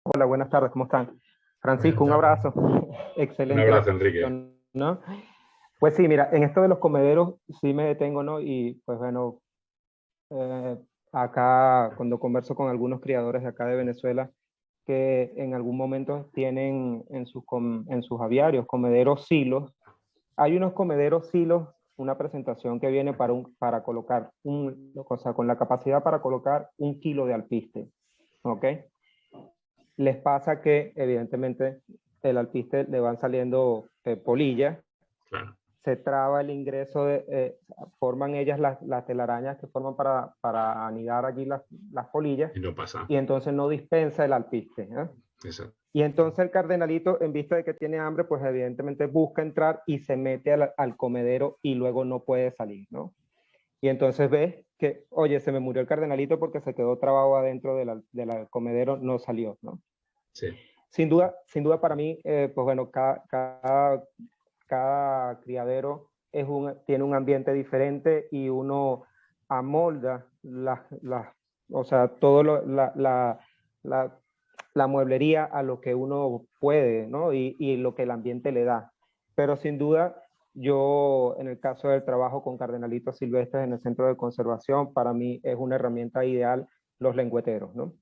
Hola, buenas tardes, ¿cómo están? buenas Francisco, un tardes. abrazo. Un Excelente la abrazo, Enrique. exposición, ¿no? Pues sí, mira, en esto de los comederos sí me detengo, ¿no? Y pues bueno, eh, acá cuando converso con algunos criadores de acá de Venezuela, que en algún momento tienen en sus aviarios comederos silos. Hay unos comederos silos, una presentación que viene para colocar, o sea, con la capacidad para colocar 1 kilo de alpiste, ¿ok? Les pasa que evidentemente el alpiste le van saliendo polillas, Claro. se traba el ingreso, forman ellas las telarañas que forman para anidar allí las polillas, Y no pasa. y entonces no dispensa el alpiste, ¿eh? Exacto. Y entonces el cardenalito, en vista de que tiene hambre, pues evidentemente busca entrar y se mete al comedero y luego no puede salir, ¿no? Y entonces ves que, oye, se me murió el cardenalito porque se quedó trabado adentro del comedero, no salió, ¿no? Sí. Sin duda para mí, pues bueno, cada criadero tiene un ambiente diferente y uno amolda o sea, todo la mueblería a lo que uno puede, ¿no? Y lo que el ambiente le da. Pero sin duda, yo en el caso del trabajo con cardenalitos silvestres en el centro de conservación, para mí es una herramienta ideal los lengüeteros, ¿no?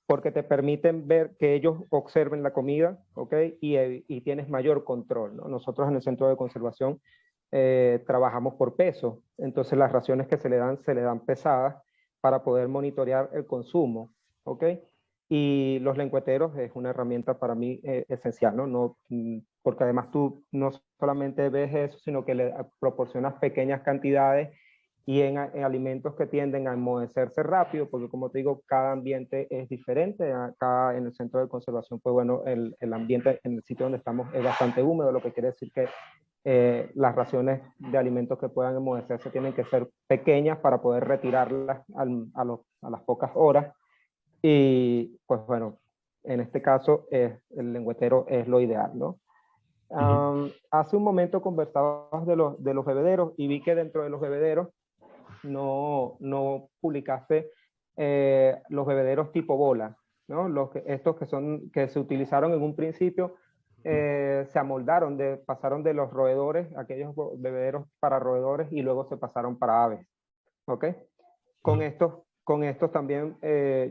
Porque te permiten ver que ellos observen la comida, ¿ok? Y tienes mayor control, ¿no? Nosotros en el centro de conservación trabajamos por peso, entonces las raciones que se le dan pesadas para poder monitorear el consumo, ¿ok? Y los lengüeteros es una herramienta para mí esencial, ¿no? Porque además tú no solamente ves eso, sino que le proporcionas pequeñas cantidades y en alimentos que tienden a enmohecerse rápido, porque como te digo, cada ambiente es diferente. Acá en el centro de conservación, pues bueno, el ambiente en el sitio donde estamos es bastante húmedo, lo que quiere decir que las raciones de alimentos que puedan enmudecerse tienen que ser pequeñas para poder retirarlas a las pocas horas. Y pues bueno, en este caso el lengüetero es lo ideal, ¿no? Hace un momento conversabas de los bebederos y vi que dentro de los bebederos no publicaste los bebederos tipo bola, ¿no? Estos que se utilizaron en un principio se amoldaron, pasaron de los roedores, aquellos bebederos para roedores, y luego se pasaron para aves, ¿ok? Con estos también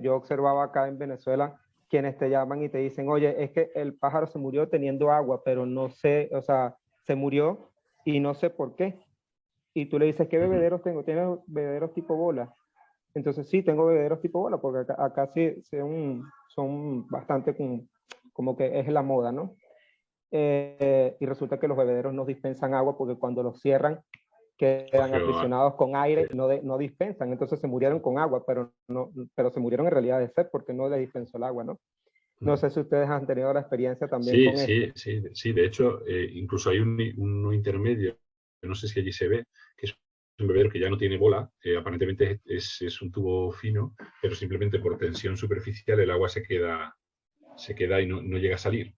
yo observaba acá en Venezuela quienes te llaman y te dicen, oye, es que el pájaro se murió teniendo agua, pero no sé, o sea, se murió y no sé por qué. Y tú le dices, ¿qué bebederos tengo? ¿Tienes bebederos tipo bola? Entonces sí, tengo bebederos tipo bola, porque acá sí son bastante como que es la moda, ¿no? Y resulta que los bebederos no dispensan agua porque cuando los cierran quedan aprisionados con aire y no dispensan. Entonces se murieron con agua, pero se murieron en realidad de sed porque no les dispensó el agua, ¿no? No sé si ustedes han tenido la experiencia también con esto. Sí. De hecho, incluso hay un intermedio, no sé si allí se ve, que es un bebedero que ya no tiene bola, aparentemente es un tubo fino, pero simplemente por tensión superficial el agua se queda y no llega a salir,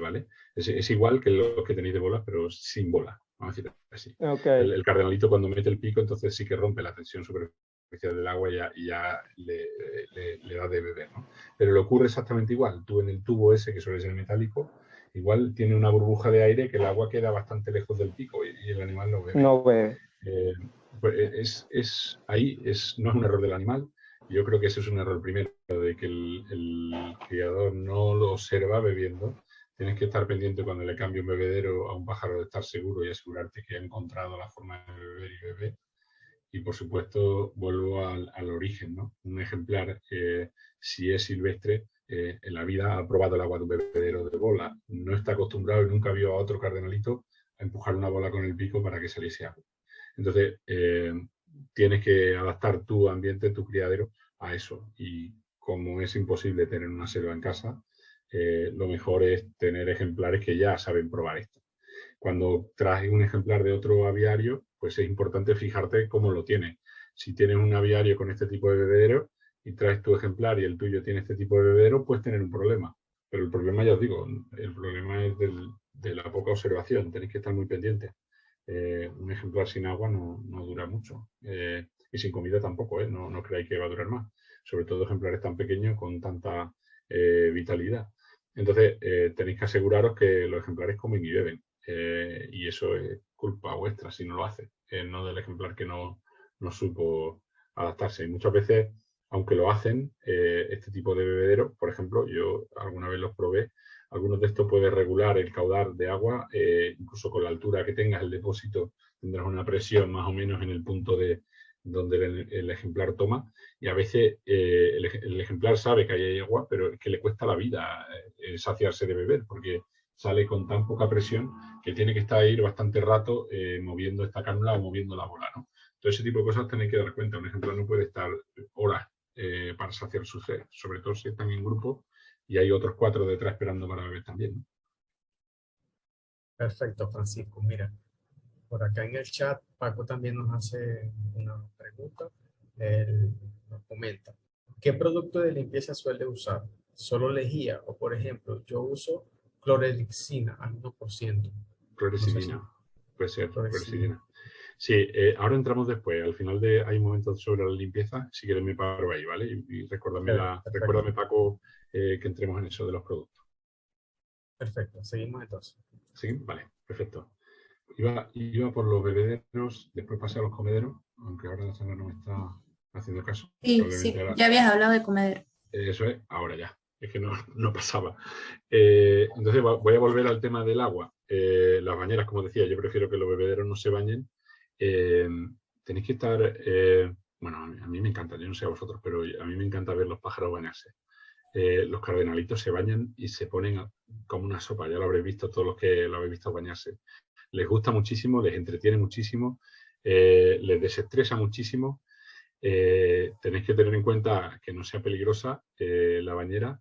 ¿vale? Es igual que los que tenéis de bola, pero sin bola, vamos a decir así. Okay. El cardenalito cuando mete el pico, entonces sí que rompe la tensión superficial del agua y ya le da de beber, ¿no? Pero le ocurre exactamente igual. Tú en el tubo ese, que suele ser metálico, igual tiene una burbuja de aire que el agua queda bastante lejos del pico y el animal lo bebe. No bebe. Pues no es un error del animal. Yo creo que ese es un error primero, de que el criador no lo observa bebiendo. Tienes que estar pendiente cuando le cambie un bebedero a un pájaro, de estar seguro y asegurarte que ha encontrado la forma de beber y beber. Y por supuesto, vuelvo al origen, ¿no? Un ejemplar, si es silvestre, en la vida ha probado el agua de un bebedero de bola. No está acostumbrado y nunca vio a otro cardenalito a empujar una bola con el pico para que saliese agua. Entonces, tienes que adaptar tu ambiente, tu criadero a eso. Y como es imposible tener una selva en casa, lo mejor es tener ejemplares que ya saben probar esto. Cuando traes un ejemplar de otro aviario, pues es importante fijarte cómo lo tiene. Si tienes un aviario con este tipo de bebedero y traes tu ejemplar y el tuyo tiene este tipo de bebedero, puedes tener un problema. Pero el problema, ya os digo, el problema es de la poca observación. Tenéis que estar muy pendientes. Un ejemplar sin agua no dura mucho. Y sin comida tampoco, no creáis que va a durar más. Sobre todo ejemplares tan pequeños con tanta vitalidad. Entonces, tenéis que aseguraros que los ejemplares comen y beben. Y eso es culpa vuestra si no lo hace, no del ejemplar que no supo adaptarse. Y muchas veces, aunque lo hacen, este tipo de bebederos, por ejemplo, yo alguna vez los probé, algunos de estos pueden regular el caudal de agua, incluso con la altura que tengas el depósito, tendrás una presión más o menos en el punto donde el ejemplar toma, y a veces el ejemplar sabe que hay agua, pero es que le cuesta la vida saciarse de beber, porque sale con tan poca presión que tiene que estar ahí bastante rato moviendo esta cánula o moviendo la bola, ¿no? Todo ese tipo de cosas tenéis que dar cuenta. Un ejemplar no puede estar horas para saciar su sed, sobre todo si están en grupo y hay otros 4 detrás esperando para beber también, ¿no? Perfecto, Francisco. Mira, por acá en el chat, Paco también nos hace una pregunta. Él nos comenta, ¿qué producto de limpieza suele usar? ¿Solo lejía? O, por ejemplo, yo uso clorelixina al 1%. Clorexidina, No sé puede ser, clorexidina. clorexidina. Sí, ahora entramos después. Al final hay momentos sobre la limpieza. Si quieres me paro ahí, ¿vale? Y recuérdame, Paco, que entremos en eso de los productos. Perfecto, seguimos entonces. ¿Sí? Vale, perfecto. Iba por los bebederos, después pasé a los comederos, aunque ahora Sandra no me está haciendo caso. Sí, ya habías hablado de comedero. Eso es, ahora ya. Es que no pasaba. Entonces voy a volver al tema del agua. Las bañeras, como decía, yo prefiero que los bebederos no se bañen. Tenéis que estar... bueno, a mí me encanta, yo no sé a vosotros, pero a mí me encanta ver los pájaros bañarse. Los cardenalitos se bañan y se ponen como una sopa. Ya lo habréis visto todos los que lo habéis visto bañarse. Les gusta muchísimo, les entretiene muchísimo, les desestresa muchísimo. Tenéis que tener en cuenta que no sea peligrosa la bañera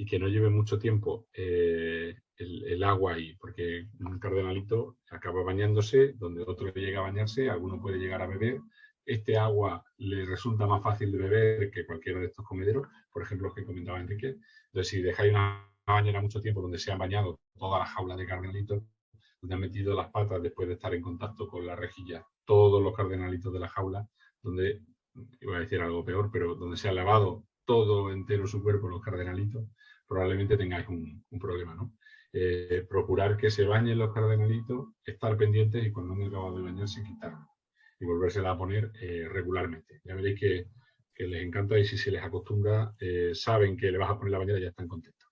y que no lleve mucho tiempo el agua ahí, porque un cardenalito acaba bañándose, donde otro llega a bañarse, alguno puede llegar a beber. Este agua le resulta más fácil de beber que cualquiera de estos comederos, por ejemplo, los que comentaba Enrique. Entonces, si dejáis una bañera mucho tiempo donde se han bañado todas las jaulas de cardenalitos, donde han metido las patas después de estar en contacto con la rejilla, todos los cardenalitos de la jaula, donde, iba a decir algo peor, pero donde se ha lavado todo entero su cuerpo los cardenalitos, probablemente tengáis un problema, ¿no? Procurar que se bañen los cardenalitos, estar pendientes y cuando han acabado de bañarse, quitarlo y volvérsela a poner regularmente. Ya veréis que les encanta y si se les acostumbra, saben que le vas a poner la bañera y ya están contentos.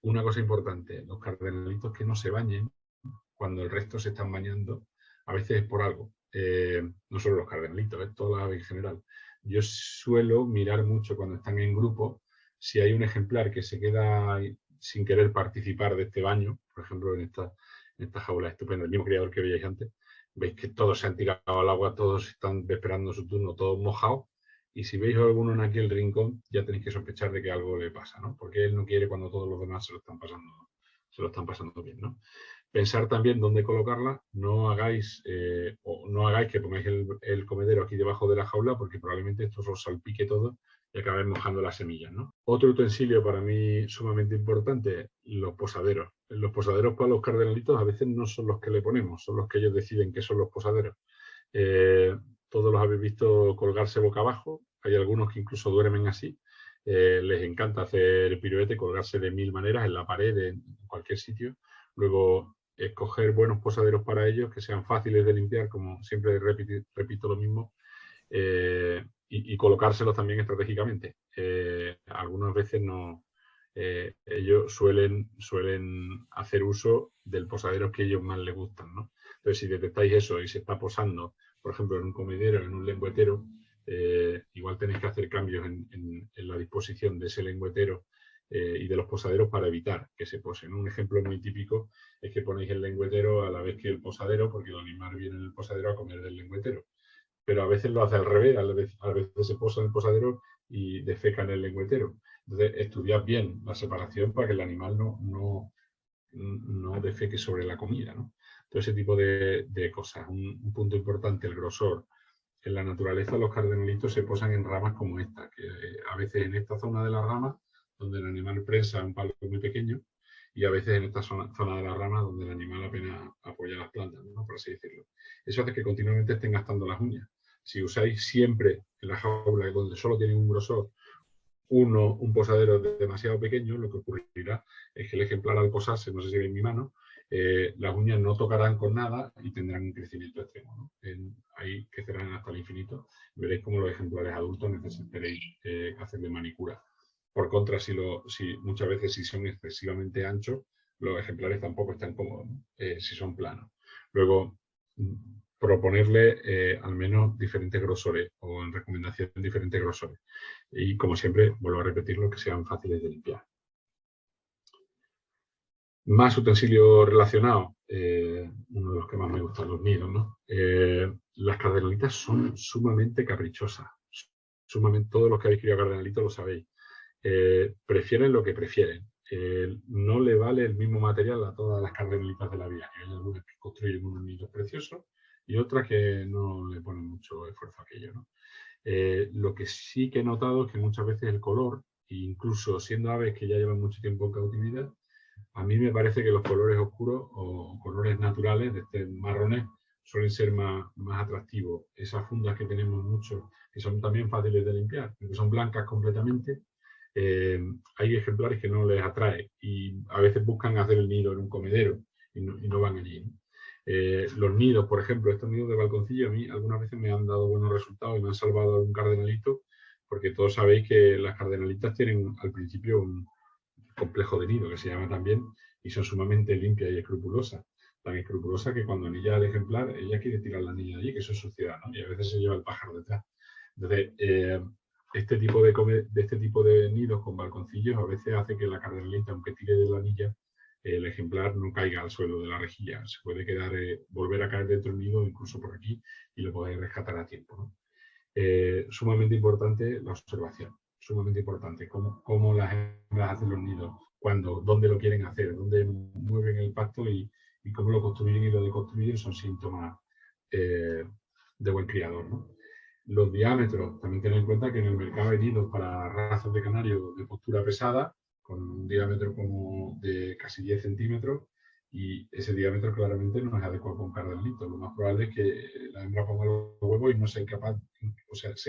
Una cosa importante, los cardenalitos que no se bañen cuando el resto se están bañando, a veces es por algo. No solo los cardenalitos, todas las aves en general. Yo suelo mirar mucho cuando están en grupo si hay un ejemplar que se queda sin querer participar de este baño, por ejemplo en esta jaula estupenda, el mismo criador que veíais antes, veis que todos se han tirado al agua, todos están esperando su turno, todos mojados, y si veis a alguno en aquel rincón, ya tenéis que sospechar de que algo le pasa, ¿no? Porque él no quiere cuando todos los demás se lo están pasando bien, ¿no? Pensar también dónde colocarla, no hagáis que pongáis el comedero aquí debajo de la jaula, porque probablemente esto os salpique todo y acabéis mojando las semillas, ¿no? Otro utensilio para mí sumamente importante, los posaderos. Los posaderos para los cardenalitos a veces no son los que le ponemos, son los que ellos deciden que son los posaderos. Todos los habéis visto colgarse boca abajo, hay algunos que incluso duermen así. Les encanta hacer piruete, colgarse de 1000 maneras en la pared, en cualquier sitio. Luego, escoger buenos posaderos para ellos, que sean fáciles de limpiar, como siempre repito lo mismo, y colocárselos también estratégicamente. Algunas veces no, ellos suelen hacer uso del posadero que ellos más les gustan, ¿no? Entonces, si detectáis eso y se está posando, por ejemplo, en un comedero, en un lengüetero, igual tenéis que hacer cambios en la disposición de ese lengüetero y de los posaderos para evitar que se posen. Un ejemplo muy típico es que ponéis el lengüetero a la vez que el posadero, porque el animal viene en el posadero a comer del lengüetero. Pero a veces lo hace al revés, a veces se posa en el posadero y defeca en el lengüetero. Entonces, estudiad bien la separación para que el animal no defeque sobre la comida, ¿no? Todo ese tipo de cosas. Un punto importante, el grosor. En la naturaleza los cardenalitos se posan en ramas como esta, que a veces en esta zona de la rama, donde el animal prensa un palo muy pequeño, y a veces en esta zona de la rama donde el animal apenas apoya las plantas, ¿no? Por así decirlo. Eso hace que continuamente estén gastando las uñas. Si usáis siempre en la jaula donde solo tienen un grosor, un posadero demasiado pequeño, lo que ocurrirá es que el ejemplar al posarse, no sé si veis mi mano, las uñas no tocarán con nada y tendrán un crecimiento extremo, ¿no? Ahí crecerán hasta el infinito. Veréis cómo los ejemplares adultos necesitaréis hacerle manicura. Por contra, si muchas veces si son excesivamente anchos, los ejemplares tampoco están cómodos, ¿no? Si son planos. Luego, proponerle al menos diferentes grosores o en recomendación diferentes grosores. Y como siempre, vuelvo a repetirlo, que sean fáciles de limpiar. Más utensilios relacionados, uno de los que más me gustan, los nidos, ¿no? Las cardenalitas son sumamente caprichosas. Todos los que habéis criado cardenalitos lo sabéis. Prefieren lo que prefieren. No le vale el mismo material a todas las cardenalitas de la vida. Hay algunas que construyen unos nidos preciosos y otras que no le ponen mucho esfuerzo a aquello, ¿no? Lo que sí que he notado es que muchas veces el color, incluso siendo aves que ya llevan mucho tiempo en cautividad, a mí me parece que los colores oscuros o colores naturales, de este marrones, suelen ser más atractivos. Esas fundas que tenemos muchos, que son también fáciles de limpiar, que son blancas completamente, hay ejemplares que no les atrae y a veces buscan hacer el nido en un comedero y no van allí, ¿no? Los nidos, por ejemplo, estos nidos de balconcillo, a mí algunas veces me han dado buenos resultados y me han salvado algún cardenalito, porque todos sabéis que las cardenalitas tienen al principio un complejo de nido, que se llama también, y son sumamente limpias y escrupulosas. Tan escrupulosa que cuando anilla al ejemplar, ella quiere tirar la anilla de allí, que eso es suciedad, ¿no? Y a veces se lleva el pájaro detrás. Entonces, este tipo de nidos con balconcillos a veces hace que la cardenalita, aunque tire de la anilla, el ejemplar no caiga al suelo de la rejilla. Se puede quedar, volver a caer dentro del nido, incluso por aquí, y lo podéis rescatar a tiempo, ¿no? Sumamente importante la observación. sumamente importante. Cómo las hembras hacen los nidos, cuándo, dónde lo quieren hacer, dónde mueven el pasto y cómo lo construyen y lo deconstruyen son síntomas de buen criador, ¿no? Los diámetros, también tener en cuenta que en el mercado hay nidos para razas de canario de postura pesada, con un diámetro como de casi 10 centímetros, y ese diámetro claramente no es adecuado para un cardenalito. Lo más probable es que la hembra ponga los huevos y no sea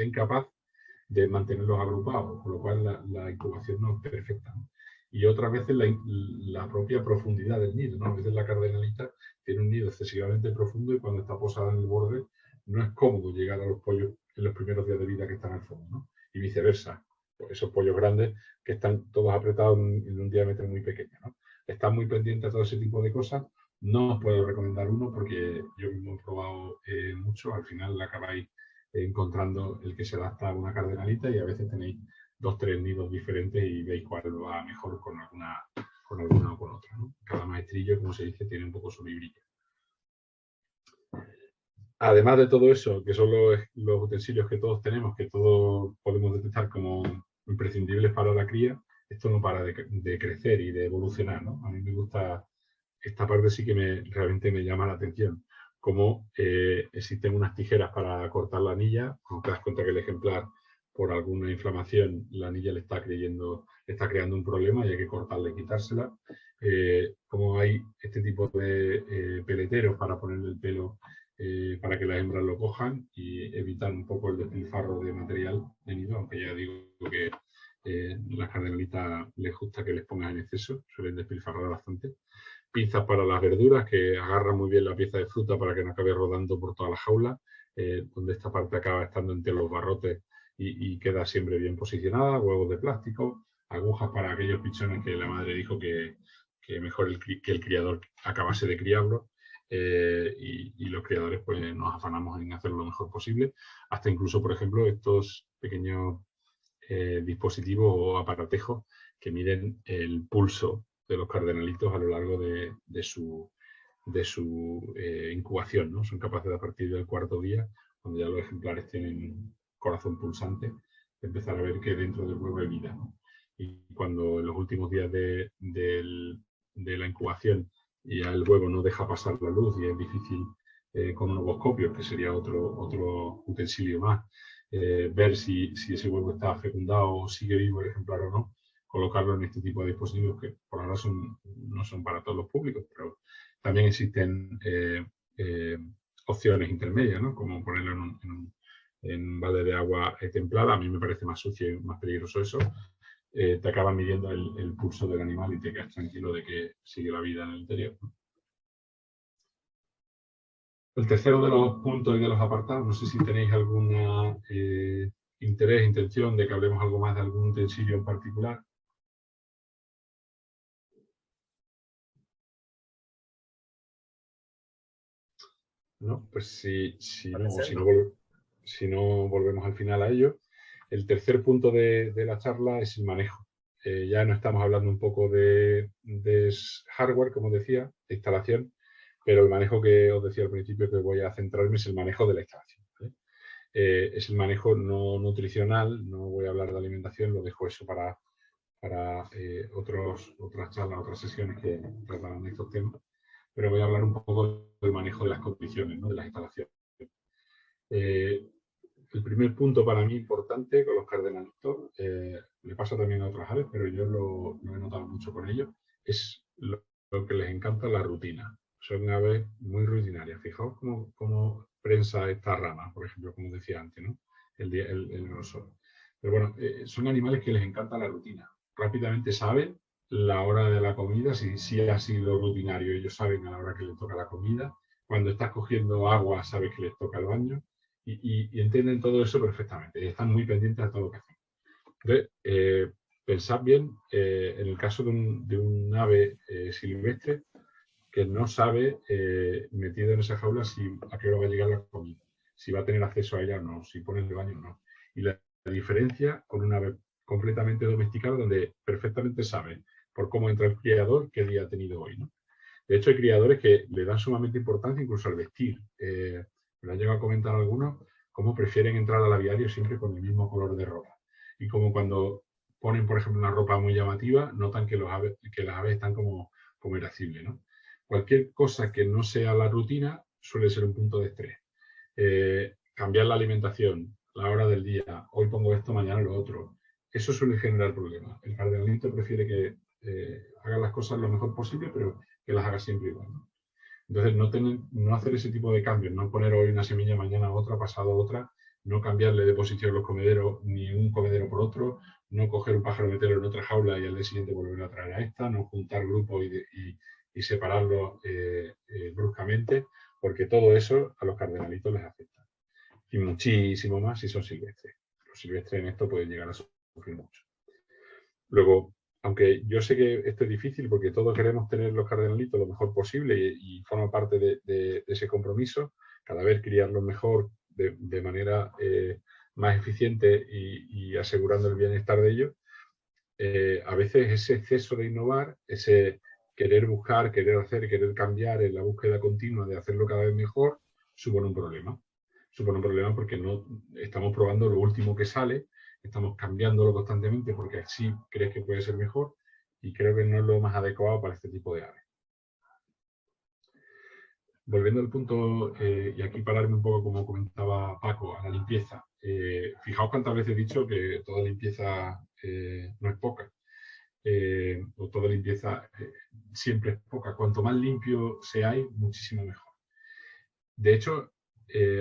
incapaz de mantenerlos agrupados, con lo cual la incubación no es perfecta, ¿no? Y otras veces la propia profundidad del nido, ¿no? A veces la cardenalita tiene un nido excesivamente profundo y cuando está posada en el borde no es cómodo llegar a los pollos en los primeros días de vida que están al fondo, ¿no? Y viceversa, pues esos pollos grandes que están todos apretados en un diámetro muy pequeño, ¿no? Están muy pendientes a todo ese tipo de cosas. No os puedo recomendar uno porque yo mismo he probado mucho, al final acabáis encontrando el que se adapta a una cardenalita y a veces tenéis 2 o 3 nidos diferentes y veis cuál va mejor con alguna o con otra, ¿no? Cada maestrillo, como se dice, tiene un poco su librillo. Además de todo eso, que son los utensilios que todos tenemos, que todos podemos detectar como imprescindibles para la cría, esto no para de crecer y de evolucionar, ¿no? A mí me gusta, esta parte sí que realmente me llama la atención, cómo existen unas tijeras para cortar la anilla, cuando te das cuenta que el ejemplar, por alguna inflamación, la anilla le está creando un problema y hay que cortarla y quitársela. Como hay este tipo de peleteros para ponerle el pelo para que las hembras lo cojan y evitar un poco el despilfarro de material de nido, aunque ya digo que las cardenalitas les gusta que les pongan en exceso, suelen despilfarrar bastante. Pinzas para las verduras que agarran muy bien la pieza de fruta para que no acabe rodando por toda la jaula, donde esta parte acaba estando entre los barrotes y queda siempre bien posicionada. Huevos de plástico, agujas para aquellos pichones que la madre dijo que mejor que el criador acabase de criarlo. Y los criadores pues nos afanamos en hacerlo lo mejor posible, hasta incluso, por ejemplo, estos pequeños dispositivos o aparatejos que miden el pulso de los cardenalitos a lo largo de su incubación, ¿no? Son capaces de, a partir del 4.º día, cuando ya los ejemplares tienen corazón pulsante, de empezar a ver que dentro del huevo hay vida, ¿no? Y cuando en los últimos días de la incubación y ya el huevo no deja pasar la luz y es difícil con un ovoscopio, que sería otro utensilio más, ver si ese huevo está fecundado o sigue vivo el ejemplar o no, colocarlo en este tipo de dispositivos que por ahora no son para todos los públicos, pero también existen opciones intermedias, ¿no? Como ponerlo en un balde de agua templada. A mí me parece más sucio y más peligroso eso. Te acaban midiendo el pulso del animal y te quedas tranquilo de que sigue la vida en el interior, ¿no? El tercero de los puntos y de los apartados, no sé si tenéis alguna interés, intención de que hablemos algo más de algún utensilio en particular. No, pues si no volvemos al final a ello. El tercer punto de la charla es el manejo. Ya no estamos hablando un poco de hardware, como decía, de instalación, pero el manejo que os decía al principio que voy a centrarme es el manejo de la instalación, ¿vale? Es el manejo no nutricional, no voy a hablar de alimentación, lo dejo eso para otras charlas, otras sesiones que tratarán estos temas, pero voy a hablar un poco del manejo de las condiciones, ¿no? De las instalaciones. El primer punto para mí importante con los cardenalitos, le pasa también a otras aves, pero yo lo he notado mucho con ellos, es lo que les encanta la rutina. Son aves muy rutinarias. Fijaos cómo prensa esta rama, por ejemplo, como decía antes, ¿no? El grosor. Pero bueno, son animales que les encanta la rutina. Rápidamente saben la hora de la comida, si ha sido rutinario, ellos saben a la hora que les toca la comida. Cuando estás cogiendo agua, sabes que les toca el baño. Y entienden todo eso perfectamente. Están muy pendientes de todo lo que hacen. Entonces, pensad bien en el caso de un ave silvestre que no sabe, metido en esa jaula, a qué hora va a llegar la comida, si va a tener acceso a ella o no, si pone el baño o no. Y la diferencia con un ave completamente domesticada, donde perfectamente sabe, por cómo entra el criador, qué día ha tenido hoy, ¿no? De hecho, hay criadores que le dan sumamente importancia incluso al vestir. Me lo han llegado a comentar algunos, cómo prefieren entrar al aviario siempre con el mismo color de ropa. y como cuando ponen, por ejemplo, una ropa muy llamativa, notan que las aves están como irascibles, ¿no? Cualquier cosa que no sea la rutina suele ser un punto de estrés. Cambiar la alimentación, la hora del día, hoy pongo esto, mañana lo otro, eso suele generar problemas. El cardenalito prefiere que haga las cosas lo mejor posible, pero que las haga siempre igual, ¿no? Entonces, no hacer ese tipo de cambios, no poner hoy una semilla, mañana otra, pasado otra, no cambiarle de posición los comederos, ni un comedero por otro, no coger un pájaro, meterlo en otra jaula y al día siguiente volver a traer a esta, no juntar grupos y separarlos bruscamente, porque todo eso a los cardenalitos les afecta. Y muchísimo más si son silvestres. Los silvestres en esto pueden llegar a sufrir mucho. Luego, aunque yo sé que esto es difícil porque todos queremos tener los cardenalitos lo mejor posible y forma parte de ese compromiso, cada vez criarlos mejor de manera más eficiente y asegurando el bienestar de ellos, a veces ese exceso de innovar, ese querer buscar, querer hacer, querer cambiar en la búsqueda continua de hacerlo cada vez mejor, supone un problema. Supone un problema porque no estamos probando lo último que sale, estamos cambiándolo constantemente porque así crees que puede ser mejor y creo que no es lo más adecuado para este tipo de aves. Volviendo al punto, y aquí pararme un poco como comentaba Paco, a la limpieza. Fijaos cuántas veces he dicho que toda limpieza no es poca. O toda limpieza siempre es poca. Cuanto más limpio seáis, muchísimo mejor. De hecho,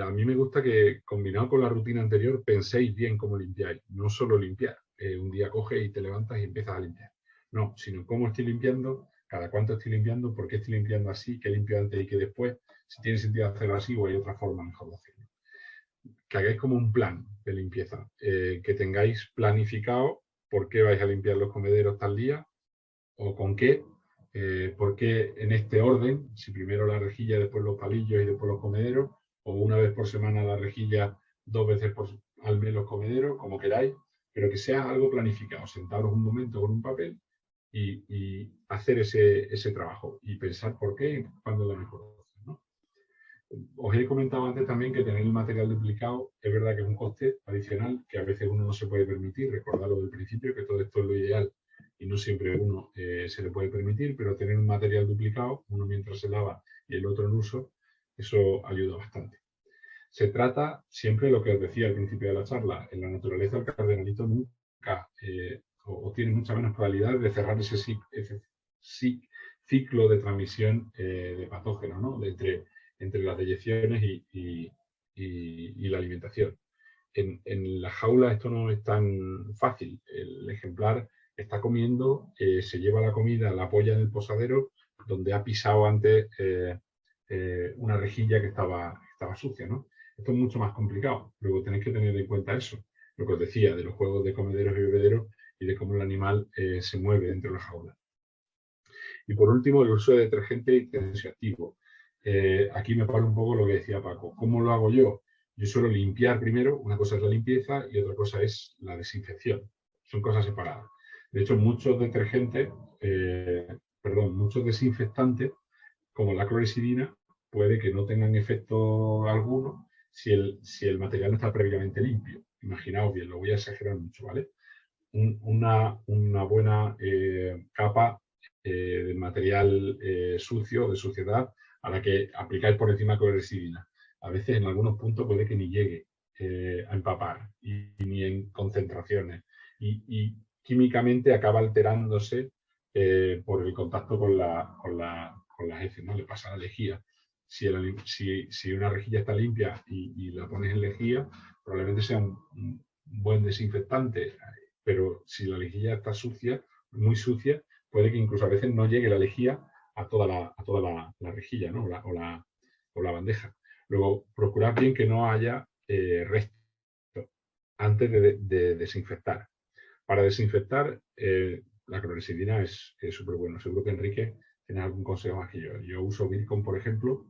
a mí me gusta que, combinado con la rutina anterior, penséis bien cómo limpiáis. No solo limpiar. Un día coges y te levantas y empiezas a limpiar. No, sino cómo estoy limpiando, cada cuánto estoy limpiando, por qué estoy limpiando así, qué limpio antes y qué después, si tiene sentido hacerlo así o hay otra forma mejor de hacerlo. Que hagáis como un plan de limpieza, que tengáis planificado por qué vais a limpiar los comederos tal día o con qué, por qué en este orden, si primero la rejilla, después los palillos y después los comederos, o una vez por semana la rejilla, 2 veces al mes los comederos, como queráis, pero que sea algo planificado, sentaros un momento con un papel y hacer ese trabajo y pensar por qué y cuándo es la mejor opción, ¿no? Os he comentado antes también que tener el material duplicado es verdad que es un coste adicional que a veces uno no se puede permitir. Recordadlo del principio, que todo esto es lo ideal y no siempre uno se le puede permitir, pero tener un material duplicado, uno mientras se lava y el otro en uso, eso ayuda bastante. Se trata siempre lo que os decía al principio de la charla, en la naturaleza el cardenalito nunca o tiene mucha menos probabilidad de cerrar ese ciclo de transmisión de patógenos, ¿no? Entre las deyecciones y la alimentación. En la jaula esto no es tan fácil. El ejemplar está comiendo, se lleva la comida, la apoya en el posadero, donde ha pisado antes una rejilla que estaba sucia, ¿no? Esto es mucho más complicado. Luego tenéis que tener en cuenta eso, lo que os decía, de los juegos de comederos y bebederos y de cómo el animal se mueve dentro de la jaula. Y por último, el uso de detergente y tensioactivo. Aquí me paro un poco lo que decía Paco. ¿Cómo lo hago yo? Yo suelo limpiar primero, una cosa es la limpieza y otra cosa es la desinfección. Son cosas separadas. De hecho, muchos detergentes, muchos desinfectantes, como la clorexidina, puede que no tengan efecto alguno si el material no está previamente limpio. Imaginaos bien, lo voy a exagerar mucho, ¿vale? Una buena capa de material sucio, de suciedad, a la que aplicáis por encima clorexidina. A veces en algunos puntos puede que ni llegue a empapar, y ni en concentraciones. Y químicamente acaba alterándose por el contacto con las heces, ¿no? Le pasa a la lejía. Si una rejilla está limpia y la pones en lejía, probablemente sea un buen desinfectante, pero si la lejía está sucia, muy sucia, puede que incluso a veces no llegue la lejía a toda la rejilla, ¿no? o la bandeja. Luego, procurad bien que no haya restos antes de desinfectar. Para desinfectar, la clorexidina es súper bueno. Seguro que Enrique tiene algún consejo más que yo. Yo uso Virkon, por ejemplo.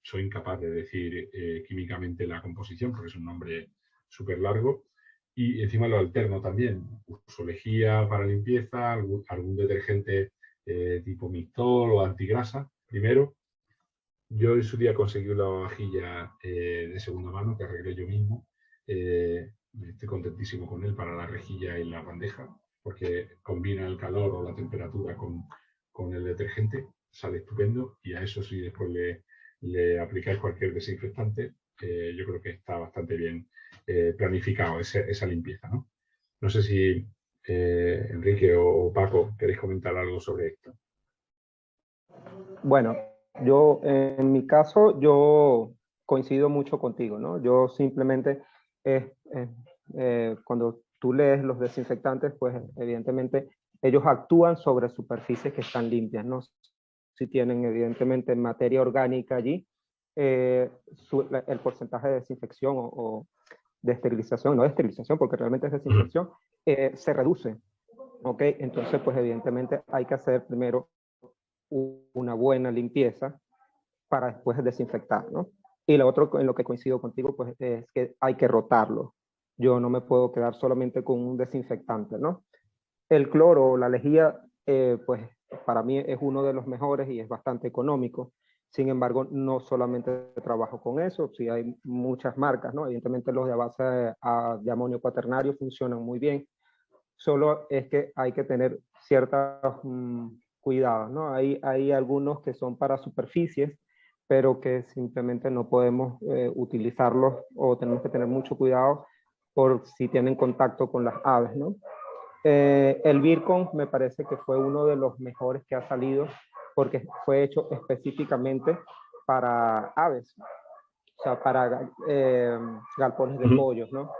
Soy incapaz de decir químicamente la composición porque es un nombre súper largo. Y encima lo alterno también. Uso lejía para limpieza, algún detergente tipo Mistol o antigrasa. Primero, yo en su día conseguí una vajilla de segunda mano que arreglé yo mismo. Me estoy contentísimo con él para la rejilla y la bandeja, porque combina el calor o la temperatura con el detergente, sale estupendo, y a eso si después le aplicáis cualquier desinfectante, yo creo que está bastante bien planificado esa limpieza, ¿no? No sé si Enrique o Paco queréis comentar algo sobre esto. Bueno, yo en mi caso, yo coincido mucho contigo, ¿no? Yo simplemente, cuando tú lees los desinfectantes, pues evidentemente ellos actúan sobre superficies que están limpias, ¿no? Si tienen evidentemente materia orgánica allí, el porcentaje de desinfección o de esterilización, no de esterilización porque realmente es desinfección, se reduce, ¿ok? Entonces, pues evidentemente hay que hacer primero una buena limpieza para después desinfectar, ¿no? Y lo otro en lo que coincido contigo, pues es que hay que rotarlo. Yo no me puedo quedar solamente con un desinfectante, ¿no? El cloro o la lejía, pues para mí es uno de los mejores y es bastante económico. Sin embargo, no solamente trabajo con eso, sí hay muchas marcas, ¿no? Evidentemente los de base de amonio cuaternario funcionan muy bien, solo es que hay que tener ciertos cuidados, ¿no? Hay algunos que son para superficies, pero que simplemente no podemos utilizarlos o tenemos que tener mucho cuidado por si tienen contacto con las aves, ¿no? El Virkon me parece que fue uno de los mejores que ha salido porque fue hecho específicamente para aves, o sea, para galpones de pollos, ¿no?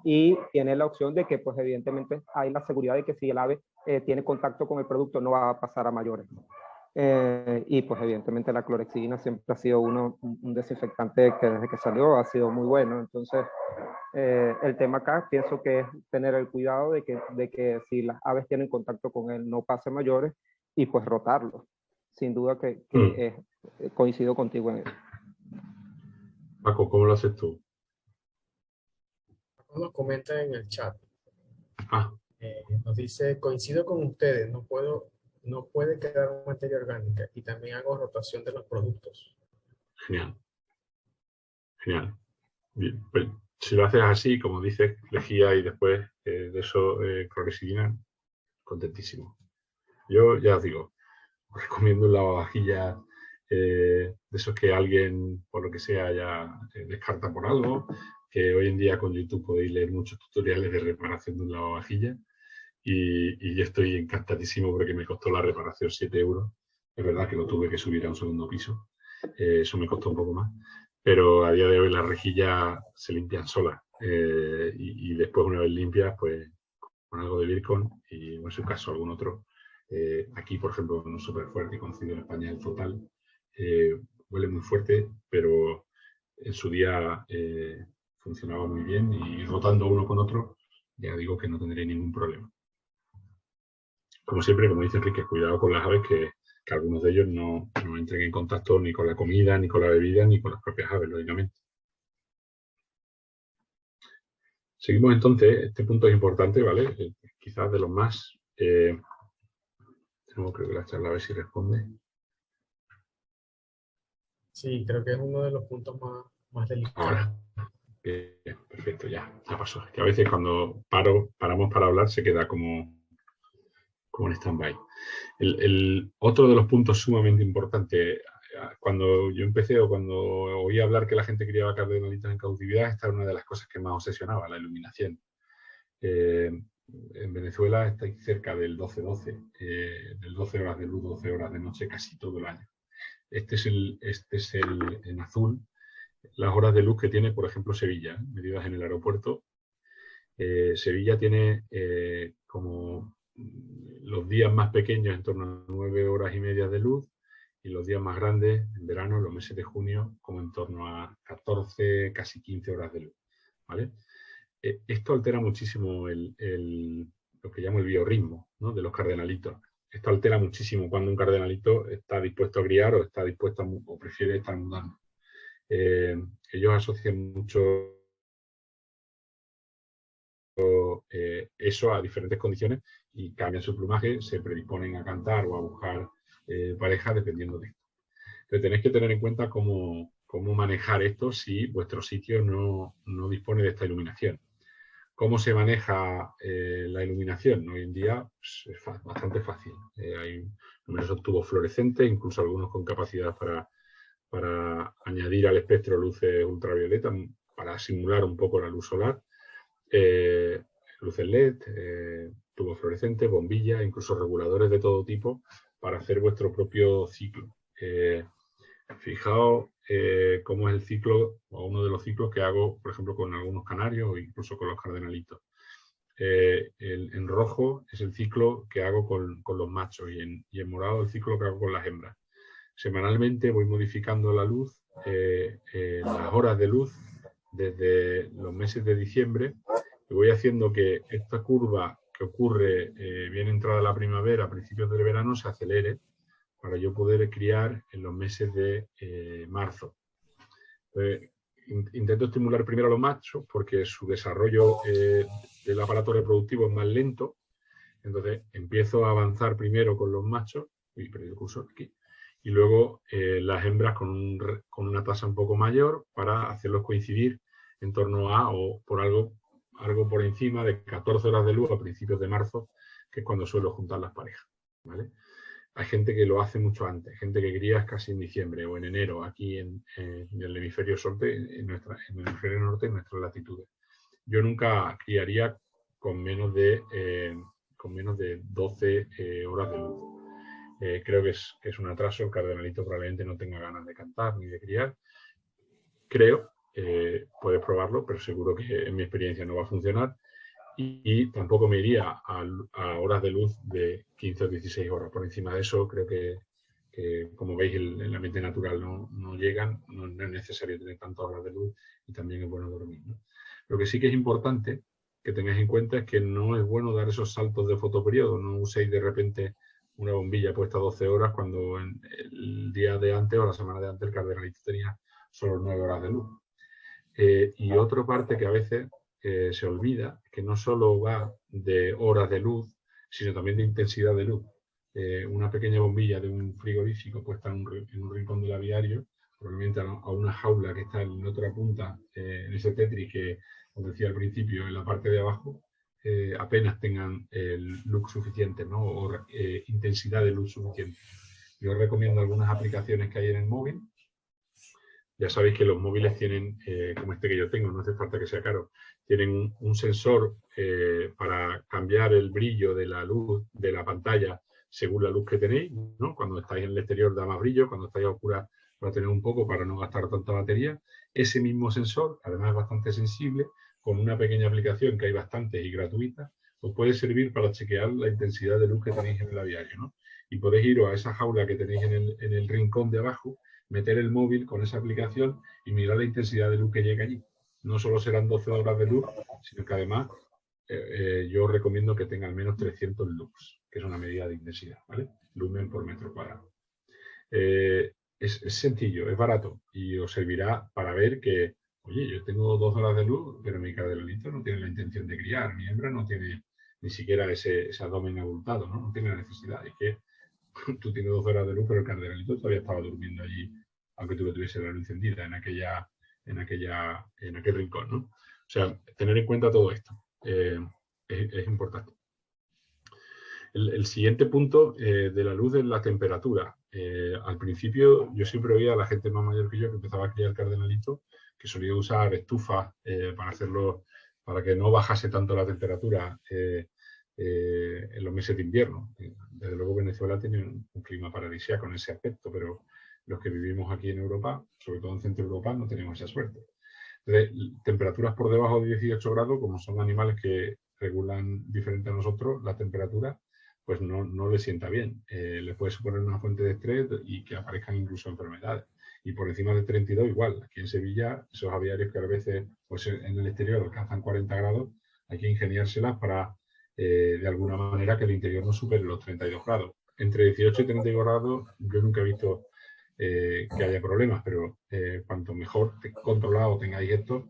Y tiene la opción de que, pues evidentemente, hay la seguridad de que si el ave tiene contacto con el producto no va a pasar a mayores. Y pues evidentemente la clorexidina siempre ha sido un desinfectante que desde que salió ha sido muy bueno. Entonces, el tema acá pienso que es tener el cuidado de que si las aves tienen contacto con él no pase a mayores y pues rotarlo. Sin duda que coincido contigo en eso. Paco, ¿cómo lo haces tú? Nos comenta en el chat. Ah, Nos dice, coincido con ustedes, no puede quedar materia orgánica y también hago rotación de los productos. genial. Genial. Bien, pues, si lo haces así, como dices, lejía y después de eso clorexidina, contentísimo. Yo ya os digo, os recomiendo un lavavajillas de esos que alguien, por lo que sea, ya descarta por algo, que hoy en día con YouTube podéis leer muchos tutoriales de reparación de un lavavajillas y yo estoy encantadísimo porque me costó la reparación 7 euros. Es verdad que lo tuve que subir a un segundo piso, eso me costó un poco más, pero a día de hoy las rejillas se limpian solas y después una vez limpias, pues con algo de Virkon y en su caso algún otro. Aquí, por ejemplo, uno súper fuerte conocido en España, el Total, huele muy fuerte, pero en su día funcionaba muy bien y rotando uno con otro, ya digo que no tendré ningún problema. Como siempre, como dice Enrique, cuidado con las aves que algunos de ellos no entren en contacto ni con la comida, ni con la bebida, ni con las propias aves, lógicamente. Seguimos entonces, este punto es importante, ¿vale? Quizás de los más... tengo que la charla a ver si responde. Sí, creo que es uno de los puntos más delicados. Ahora. Bien, perfecto, ya pasó. Que a veces cuando paramos para hablar se queda como en stand-by. El otro de los puntos sumamente importantes, cuando yo empecé o cuando oí hablar que la gente criaba cardenalitos en cautividad, esta era una de las cosas que más obsesionaba, la iluminación. En Venezuela estáis cerca del 12-12, del 12 horas de luz, 12 horas de noche casi todo el año. Este es el en azul, las horas de luz que tiene, por ejemplo, Sevilla, medidas en el aeropuerto. Sevilla tiene como los días más pequeños en torno a 9 horas y media de luz y los días más grandes en verano, los meses de junio, como en torno a 14, casi 15 horas de luz. ¿Vale? Esto altera muchísimo lo que llamo el biorritmo, ¿no?, de los cardenalitos. Esto altera muchísimo cuando un cardenalito está dispuesto a criar o está dispuesto o prefiere estar mudando. Ellos asocian mucho eso a diferentes condiciones y cambian su plumaje, se predisponen a cantar o a buscar pareja dependiendo de esto. Entonces tenéis que tener en cuenta cómo manejar esto si vuestro sitio no dispone de esta iluminación. ¿Cómo se maneja la iluminación? Hoy en día pues, es bastante fácil. Hay numerosos tubos fluorescentes, incluso algunos con capacidad para añadir al espectro luces ultravioleta, para simular un poco la luz solar. Luces LED, tubos fluorescentes, bombillas, incluso reguladores de todo tipo para hacer vuestro propio ciclo. Fijaos cómo es el ciclo, o uno de los ciclos que hago, por ejemplo, con algunos canarios o incluso con los cardenalitos. En rojo es el ciclo que hago con los machos y en morado el ciclo que hago con las hembras. Semanalmente voy modificando la luz, las horas de luz desde los meses de diciembre y voy haciendo que esta curva que ocurre bien entrada la primavera, a principios del verano, se acelere para yo poder criar en los meses de marzo. Intento estimular primero a los machos porque su desarrollo del aparato reproductivo es más lento. Entonces empiezo a avanzar primero con los machos, y el cursor aquí, y luego las hembras con una tasa un poco mayor para hacerlos coincidir en torno a o por algo por encima de 14 horas de luz a principios de marzo, que es cuando suelo juntar las parejas, ¿vale? Hay gente que lo hace mucho antes, gente que cría casi en diciembre o en enero, aquí en el hemisferio norte, en el hemisferio norte, en nuestras latitudes. Yo nunca criaría con menos de 12 horas de luz. Creo que es un atraso, el cardenalito probablemente no tenga ganas de cantar ni de criar. Creo, puedes probarlo, pero seguro que en mi experiencia no va a funcionar. Y tampoco me iría a horas de luz de 15 o 16 horas. Por encima de eso, creo que como veis, el ambiente natural no llegan, no es necesario tener tantas horas de luz y también es bueno dormir, ¿no? Lo que sí que es importante que tengáis en cuenta es que no es bueno dar esos saltos de fotoperiodo. No uséis de repente una bombilla puesta 12 horas cuando el día de antes o la semana de antes el cardenalito tenía solo 9 horas de luz. Y otra parte que a veces se olvida, que no solo va de horas de luz, sino también de intensidad de luz. Una pequeña bombilla de un frigorífico puesta en un rincón del aviario, probablemente a una jaula que está en otra punta, en ese Tetris que os decía al principio, en la parte de abajo, apenas tengan luz suficiente, ¿no? O intensidad de luz suficiente. Yo os recomiendo algunas aplicaciones que hay en el móvil. Ya sabéis que los móviles tienen, como este que yo tengo, no hace falta que sea caro, tienen un sensor para cambiar el brillo de la luz de la pantalla según la luz que tenéis, ¿no? Cuando estáis en el exterior da más brillo, cuando estáis a oscuras va a tener un poco para no gastar tanta batería. Ese mismo sensor, además es bastante sensible, con una pequeña aplicación que hay bastantes y gratuita, os puede servir para chequear la intensidad de luz que tenéis en el aviario, ¿no? Y podéis iros a esa jaula que tenéis en el rincón de abajo, meter el móvil con esa aplicación y mirar la intensidad de luz que llega allí. No solo serán 12 horas de luz, sino que además yo os recomiendo que tenga al menos 300 lux, que es una medida de intensidad, ¿vale? Lumen por metro cuadrado. Es sencillo, es barato y os servirá para ver que, oye, yo tengo 2 horas de luz, pero mi cardenalito no tiene la intención de criar, mi hembra no tiene ni siquiera ese abdomen abultado, ¿no? No tiene la necesidad. Es que tú tienes 2 horas de luz, pero el cardenalito todavía estaba durmiendo allí, aunque tú lo tuvieses la luz encendida en aquel rincón, ¿no? O sea, tener en cuenta todo esto es importante. El siguiente punto de la luz es la temperatura. Al principio yo siempre oía a la gente más mayor que yo que empezaba a criar cardenalito, que solía usar estufas para que no bajase tanto la temperatura en los meses de invierno. Desde luego Venezuela tiene un clima paradisíaco en ese aspecto, pero los que vivimos aquí en Europa, sobre todo en Centro Europa, no tenemos esa suerte. Entonces, temperaturas por debajo de 18 grados, como son animales que regulan diferente a nosotros la temperatura, pues no les sienta bien. Les puede suponer una fuente de estrés y que aparezcan incluso enfermedades. Y por encima de 32 igual. Aquí en Sevilla, esos aviarios que a veces pues en el exterior alcanzan 40 grados, hay que ingeniárselas para de alguna manera que el interior no supere los 32 grados. Entre 18 y 32 grados yo nunca he visto que haya problemas, pero cuanto mejor controlado tengáis esto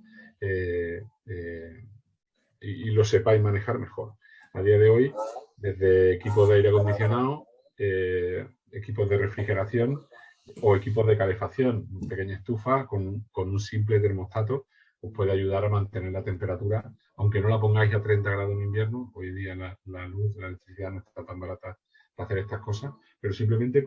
y lo sepáis manejar, mejor. A día de hoy, desde equipos de aire acondicionado, equipos de refrigeración o equipos de calefacción, pequeña estufa con un simple termostato, os puede ayudar a mantener la temperatura, aunque no la pongáis a 30 grados en invierno. Hoy día la luz, la electricidad no está tan barata para hacer estas cosas, pero simplemente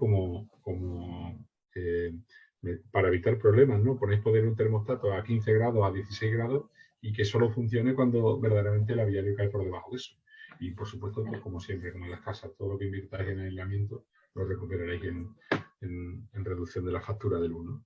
para evitar problemas, ¿no? Ponéis poner un termostato a 15 grados, a 16 grados y que solo funcione cuando verdaderamente el aviario cae por debajo de eso. Y por supuesto, pues, como siempre, como en las casas, todo lo que invirtáis en aislamiento lo recuperaréis en reducción de la factura de luz, ¿no?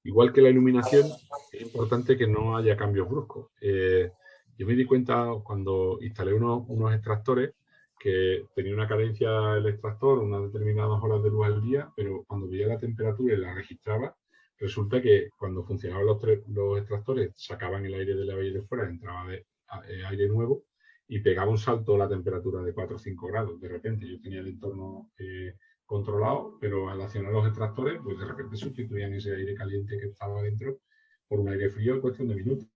Igual que la iluminación, es importante que no haya cambios bruscos. Yo me di cuenta cuando instalé unos extractores que tenía una carencia el extractor, unas determinadas horas de luz al día, pero cuando veía la temperatura y la registraba, resulta que cuando funcionaban los extractores sacaban el aire del aire de fuera, entraba aire nuevo y pegaba un salto la temperatura de 4 o 5 grados. De repente yo tenía el entorno controlado, pero al accionar los extractores, pues de repente sustituían ese aire caliente que estaba dentro por un aire frío en cuestión de minutos.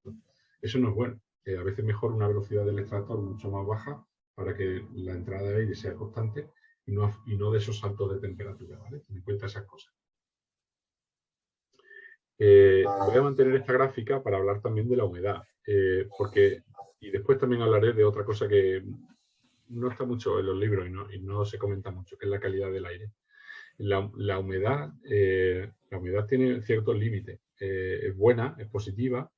Eso no es bueno. A veces mejor una velocidad del extractor mucho más baja para que la entrada de aire sea constante y no de esos saltos de temperatura, ¿vale? Ten en cuenta esas cosas. Voy a mantener esta gráfica para hablar también de la humedad, y después también hablaré de otra cosa que no está mucho en los libros y no se comenta mucho, que es la calidad del aire. La humedad tiene ciertos límites. Es buena, es positiva,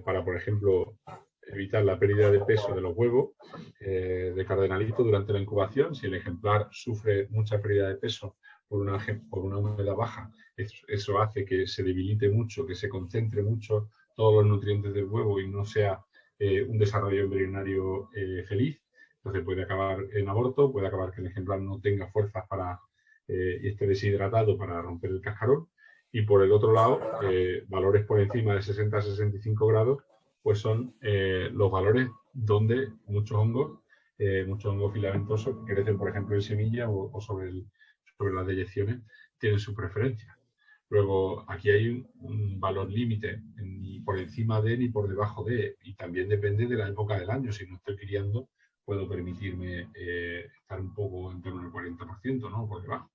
para, por ejemplo, evitar la pérdida de peso de los huevos de cardenalito durante la incubación. Si el ejemplar sufre mucha pérdida de peso por una humedad baja, eso hace que se debilite mucho, que se concentre mucho todos los nutrientes del huevo y no sea un desarrollo embrionario feliz. Entonces puede acabar en aborto, puede acabar que el ejemplar no tenga fuerzas y esté deshidratado para romper el cascarón. Y por el otro lado, valores por encima de 60 a 65 grados, pues son los valores donde muchos hongos filamentosos que crecen, por ejemplo, en semilla o sobre las deyecciones, tienen su preferencia. Luego, aquí hay un valor límite, ni por encima de ni por debajo de, y también depende de la época del año. Si no estoy criando, puedo permitirme estar un poco en torno al 40%, ¿no? Por debajo.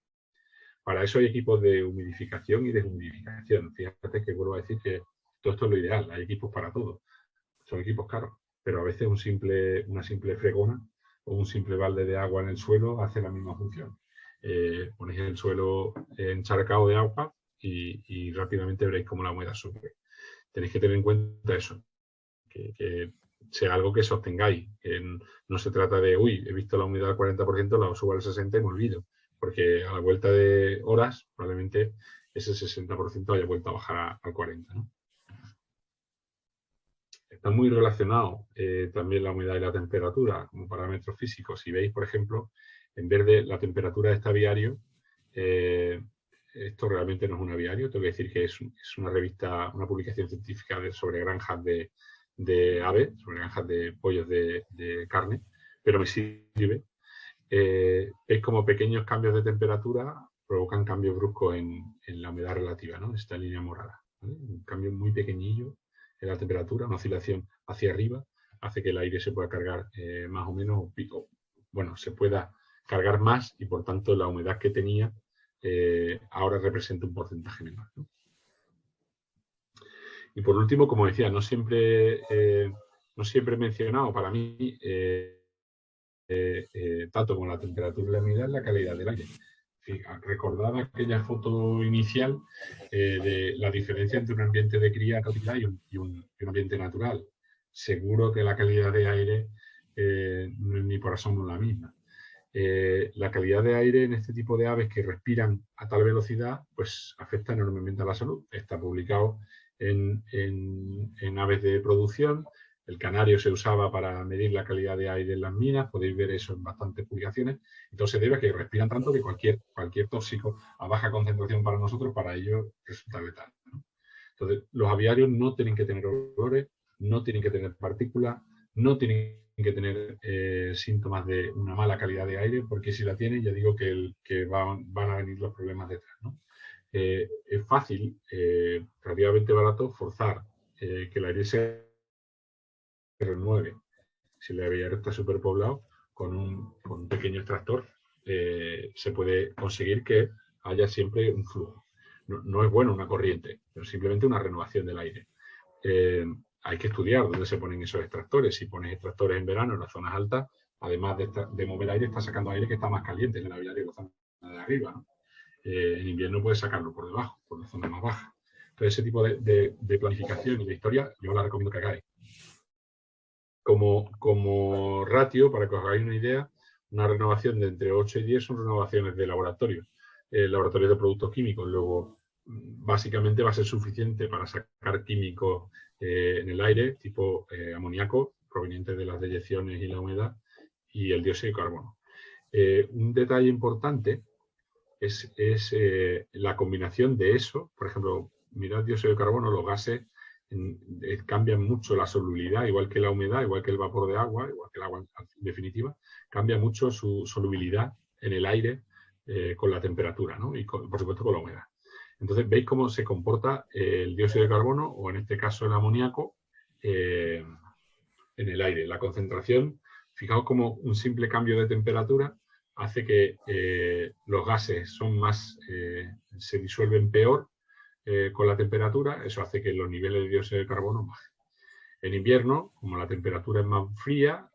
Para eso hay equipos de humidificación y deshumidificación. Fíjate que vuelvo a decir que todo esto es lo ideal, hay equipos para todo. Son equipos caros, pero a veces una simple fregona o un simple balde de agua en el suelo hace la misma función. Ponéis el suelo encharcado de agua y rápidamente veréis cómo la humedad sube. Tenéis que tener en cuenta eso, que sea algo que sostengáis. No se trata de, he visto la humedad al 40%, la subo al 60% y me olvido. Porque a la vuelta de horas, probablemente ese 60% haya vuelto a bajar al 40%, ¿no? Está muy relacionado también la humedad y la temperatura como parámetros físicos. Si veis, por ejemplo, en verde la temperatura de este aviario, esto realmente no es un aviario, tengo que decir que es una revista, una publicación científica sobre granjas de aves, sobre granjas de pollos de carne, pero me sirve. Es como pequeños cambios de temperatura provocan cambios bruscos en la humedad relativa, ¿no? Esta línea morada, ¿vale? Un cambio muy pequeñillo en la temperatura, una oscilación hacia arriba, hace que el aire se pueda cargar más o menos, se pueda cargar más y por tanto la humedad que tenía ahora representa un porcentaje menor, ¿no? Y por último, como decía, no siempre he mencionado para mí tanto como la temperatura y la humedad, la calidad del aire. Recordad aquella foto inicial de la diferencia entre un ambiente de cría cautividad y un ambiente natural. Seguro que la calidad de aire ni por asomo la misma. La calidad de aire en este tipo de aves que respiran a tal velocidad, pues afecta enormemente a la salud. Está publicado en aves de producción. El canario se usaba para medir la calidad de aire en las minas, podéis ver eso en bastantes publicaciones. Entonces se debe a que respiran tanto que cualquier tóxico a baja concentración para nosotros, para ellos resulta letal, ¿no? Entonces, los aviarios no tienen que tener olores, no tienen que tener partículas, no tienen que tener síntomas de una mala calidad de aire, porque si la tienen, ya digo que van a venir los problemas detrás, ¿no? Es fácil, relativamente barato, forzar que el aire se renueve. Si el aviario está superpoblado, con un pequeño extractor se puede conseguir que haya siempre un flujo. No es bueno una corriente, pero simplemente una renovación del aire. hay que estudiar dónde se ponen esos extractores. Si pones extractores en verano en las zonas altas, además de mover aire, está sacando aire que está más caliente en el aviario de la zona de arriba, ¿no? En invierno puedes sacarlo por debajo, por la zona más baja. Entonces, ese tipo de planificación y de historia, yo la recomiendo que hagáis. Como ratio, para que os hagáis una idea, una renovación de entre 8 y 10 son renovaciones de laboratorio, laboratorios de productos químicos. Luego, básicamente va a ser suficiente para sacar químicos en el aire, tipo amoníaco, provenientes de las deyecciones y la humedad, y el dióxido de carbono. Un detalle importante es la combinación de eso. Por ejemplo, mirad dióxido de carbono, los gases cambian mucho la solubilidad, igual que la humedad, igual que el vapor de agua, igual que el agua en definitiva, cambia mucho su solubilidad en el aire con la temperatura, ¿no? Y por supuesto con la humedad. Entonces, veis cómo se comporta el dióxido de carbono, o en este caso el amoníaco, en el aire. La concentración, fijaos como un simple cambio de temperatura hace que los gases son más, se disuelven peor con la temperatura. Eso hace que los niveles de dióxido de carbono bajen. En invierno, como la temperatura es más fría,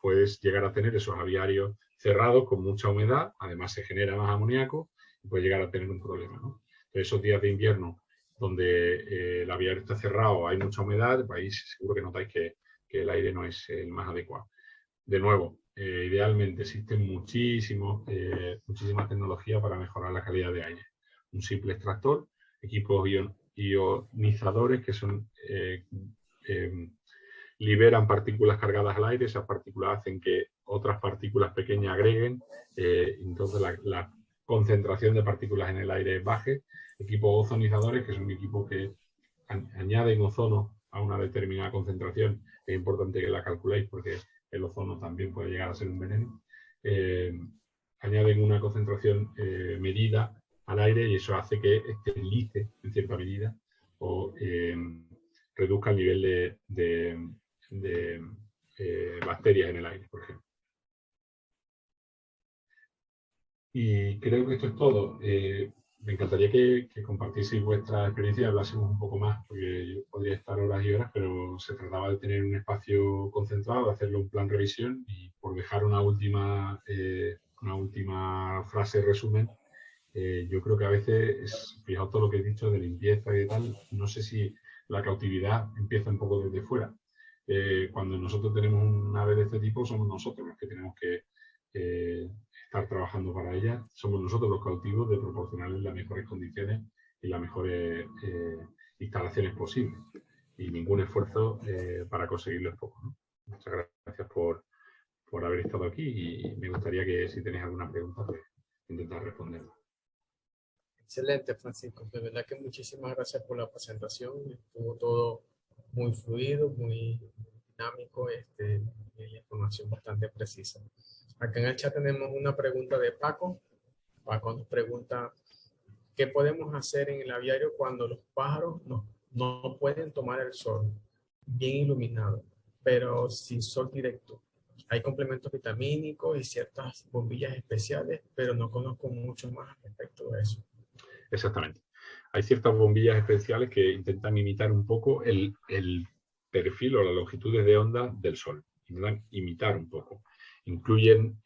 puedes llegar a tener esos aviarios cerrados con mucha humedad, además se genera más amoníaco y puedes llegar a tener un problema, ¿no? Entonces, esos días de invierno donde el aviario está cerrado, hay mucha humedad, vais seguro que notáis que el aire no es el más adecuado. De nuevo, idealmente existen muchísimas tecnologías para mejorar la calidad de aire. Un simple extractor, equipos ionizadores que son liberan partículas cargadas al aire, esas partículas hacen que otras partículas pequeñas agreguen, entonces la concentración de partículas en el aire baje. Equipos ozonizadores, que son equipos que añaden ozono a una determinada concentración. Es importante que la calculéis porque el ozono también puede llegar a ser un veneno. Añaden una concentración medida al aire y eso hace que esterilice en cierta medida o reduzca el nivel de bacterias en el aire, por ejemplo. Y creo que esto es todo. Me encantaría que compartieseis vuestra experiencia y hablásemos un poco más, porque yo podría estar horas y horas, pero se trataba de tener un espacio concentrado, de hacerlo un plan revisión, y por dejar una última frase resumen, yo creo que a veces, fijaos todo lo que he dicho de limpieza y tal, no sé si la cautividad empieza un poco desde fuera. Cuando nosotros tenemos un ave de este tipo, somos nosotros los que tenemos que estar trabajando para ella. Somos nosotros los cautivos de proporcionarles las mejores condiciones y las mejores instalaciones posibles. Y ningún esfuerzo para conseguirlo es poco, ¿no? Muchas gracias por haber estado aquí y me gustaría que si tenéis alguna pregunta, pues intentar responderla. Excelente, Francisco. De verdad que muchísimas gracias por la presentación. Estuvo todo muy fluido, muy dinámico, y la información bastante precisa. Acá en el chat tenemos una pregunta de Paco. Paco nos pregunta, ¿qué podemos hacer en el aviario cuando los pájaros no pueden tomar el sol bien iluminado, pero sin sol directo? Hay complementos vitamínicos y ciertas bombillas especiales, pero no conozco mucho más respecto de eso. Exactamente. Hay ciertas bombillas especiales que intentan imitar un poco el perfil o las longitudes de onda del Sol. Intentan imitar un poco. Incluyen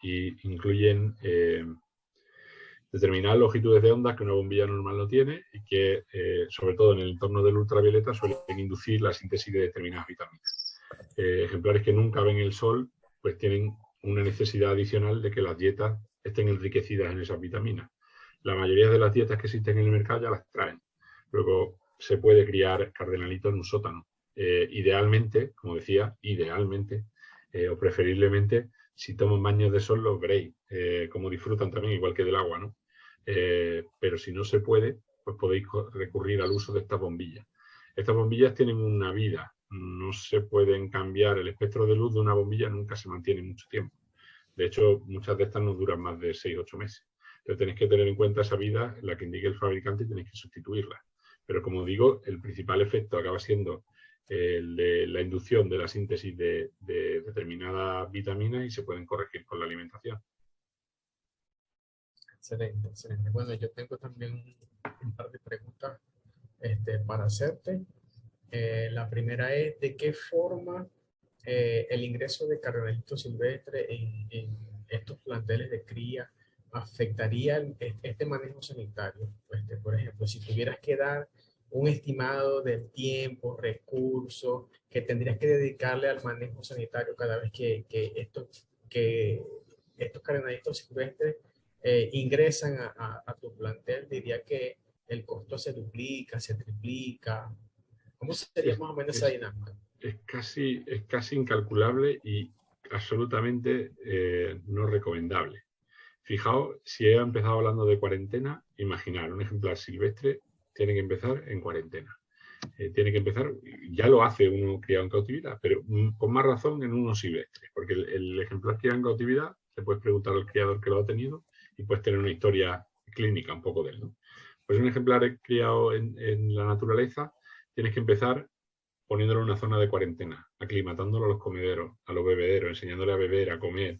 determinadas longitudes de onda que una bombilla normal no tiene y que, sobre todo en el entorno del ultravioleta, suelen inducir la síntesis de determinadas vitaminas. Ejemplares que nunca ven el Sol, pues tienen una necesidad adicional de que las dietas estén enriquecidas en esas vitaminas. La mayoría de las dietas que existen en el mercado ya las traen. Luego se puede criar cardenalitos en un sótano. Idealmente, como decía, o preferiblemente, si toman baños de sol los veréis, como disfrutan también, igual que del agua, ¿no? Pero si no se puede, pues podéis recurrir al uso de estas bombillas. Estas bombillas tienen una vida, no se pueden cambiar. El espectro de luz de una bombilla nunca se mantiene mucho tiempo. De hecho, muchas de estas no duran más de 6 o 8 meses. Pero tenéis que tener en cuenta esa vida, la que indique el fabricante, y tenéis que sustituirla. Pero como digo, el principal efecto acaba siendo el de la inducción de la síntesis de determinadas vitaminas y se pueden corregir con la alimentación. Excelente, excelente. Bueno, yo tengo también un par de preguntas para hacerte. La primera es de qué forma el ingreso de cardenalitos silvestres en estos planteles de cría afectaría este manejo sanitario. Por ejemplo, si tuvieras que dar un estimado del tiempo, recursos que tendrías que dedicarle al manejo sanitario cada vez que estos cardenalitos silvestres ingresan a tu plantel, diría que el costo se duplica, se triplica. ¿Cómo Es, sería es- más o menos esa es- dinámica? es casi incalculable y absolutamente no recomendable. Fijaos, si he empezado hablando de cuarentena, imaginar un ejemplar silvestre tiene que empezar en cuarentena. Tiene que empezar, ya lo hace uno criado en cautividad, pero con más razón en uno silvestre, porque el ejemplar criado en cautividad, le puedes preguntar al criador que lo ha tenido y puedes tener una historia clínica un poco de él, ¿no? Pues un ejemplar criado en la naturaleza, tienes que empezar poniéndolo en una zona de cuarentena, aclimatándolo a los comederos, a los bebederos, enseñándole a beber, a comer,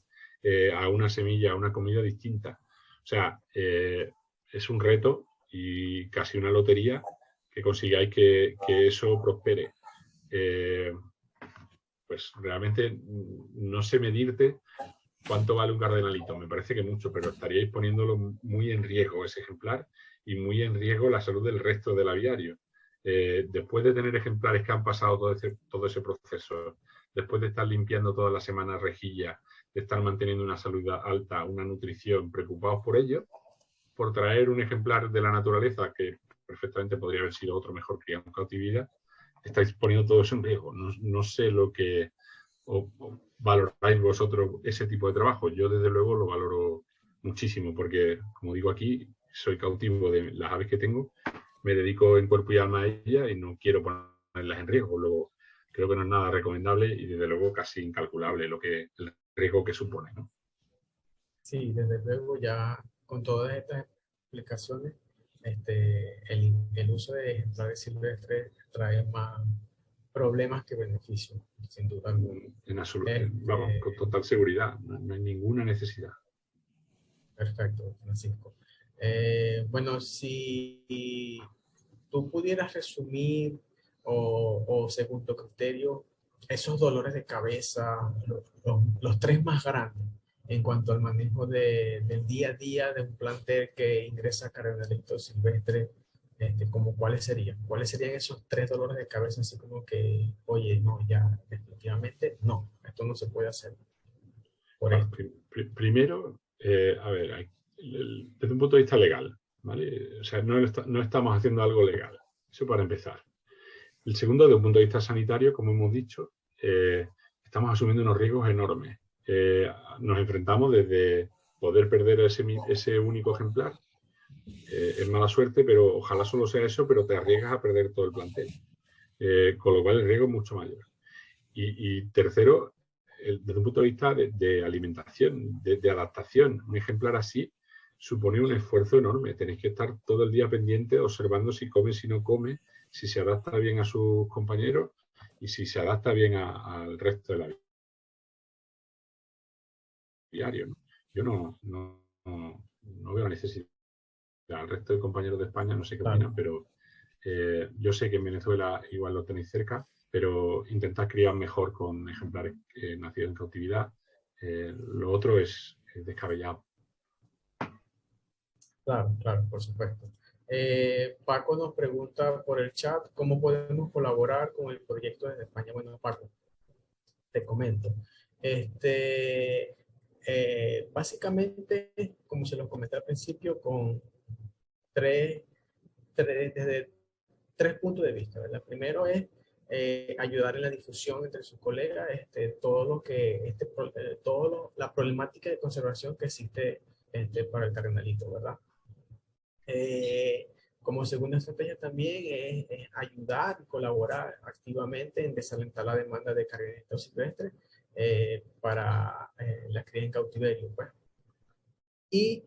a una semilla, a una comida distinta. O sea, es un reto y casi una lotería que consigáis que eso prospere. Pues realmente no sé medirte cuánto vale un cardenalito. Me parece que mucho, pero estaríais poniéndolo muy en riesgo ese ejemplar y muy en riesgo la salud del resto del aviario. Después de tener ejemplares que han pasado todo ese proceso, después de estar limpiando todas las semanas rejillas, de estar manteniendo una salud alta, una nutrición, preocupados por ello, por traer un ejemplar de la naturaleza que perfectamente podría haber sido otro mejor criado en cautividad, estáis poniendo todo eso en riesgo. No sé lo que o valoráis vosotros ese tipo de trabajo. Yo desde luego lo valoro muchísimo porque, como digo aquí, soy cautivo de las aves que tengo, me dedico en cuerpo y alma a ellas y no quiero ponerlas en riesgo. Luego, creo que no es nada recomendable y desde luego casi incalculable el riesgo que supone, ¿no? Sí, desde luego ya con todas estas explicaciones, el uso de ejemplares silvestres trae más problemas que beneficios, sin duda alguna. En absoluto, vamos, con Este, total seguridad, no hay ninguna necesidad. Perfecto, Francisco. Bueno, si tú pudieras resumir o según tu criterio, esos dolores de cabeza, los tres más grandes en cuanto al manejo del día a día de un plantel que ingresa a cardenalitos silvestre, ¿como cuáles serían? ¿Cuáles serían esos tres dolores de cabeza así como que, oye, no, ya definitivamente no, esto no se puede hacer por Bueno, esto? primero, a ver, desde un punto de vista legal, ¿vale? O sea, no estamos haciendo algo legal. Eso para empezar. El segundo, desde un punto de vista sanitario, como hemos dicho, estamos asumiendo unos riesgos enormes. Nos enfrentamos desde poder perder ese único ejemplar, es mala suerte, pero ojalá solo sea eso, pero te arriesgas a perder todo el plantel. Con lo cual el riesgo es mucho mayor. Y tercero, desde un punto de vista de alimentación, de adaptación, un ejemplar así supone un esfuerzo enorme. Tenéis que estar todo el día pendiente, observando si come, si no come, si se adapta bien a sus compañeros y si se adapta bien al resto del aviario, ¿no? Yo no veo necesidad. Al resto de compañeros de España no sé qué Claro. opinan, pero yo sé que en Venezuela igual lo tenéis cerca, pero intentad criar mejor con ejemplares nacidos en cautividad. Lo otro es descabellado. Claro, claro, por supuesto. Paco nos pregunta por el chat cómo podemos colaborar con el proyecto desde España. Bueno, Paco, te comento. Este, Básicamente, como se los comenté al principio, con tres, desde tres puntos de vista, ¿verdad? Primero es ayudar en la difusión entre sus colegas, la problemática de conservación que existe para el cardenalito, ¿verdad? Eh, Como segunda estrategia también es ayudar y colaborar activamente en desalentar la demanda de cardenalitos silvestres para la cría en cautiverio, pues. Y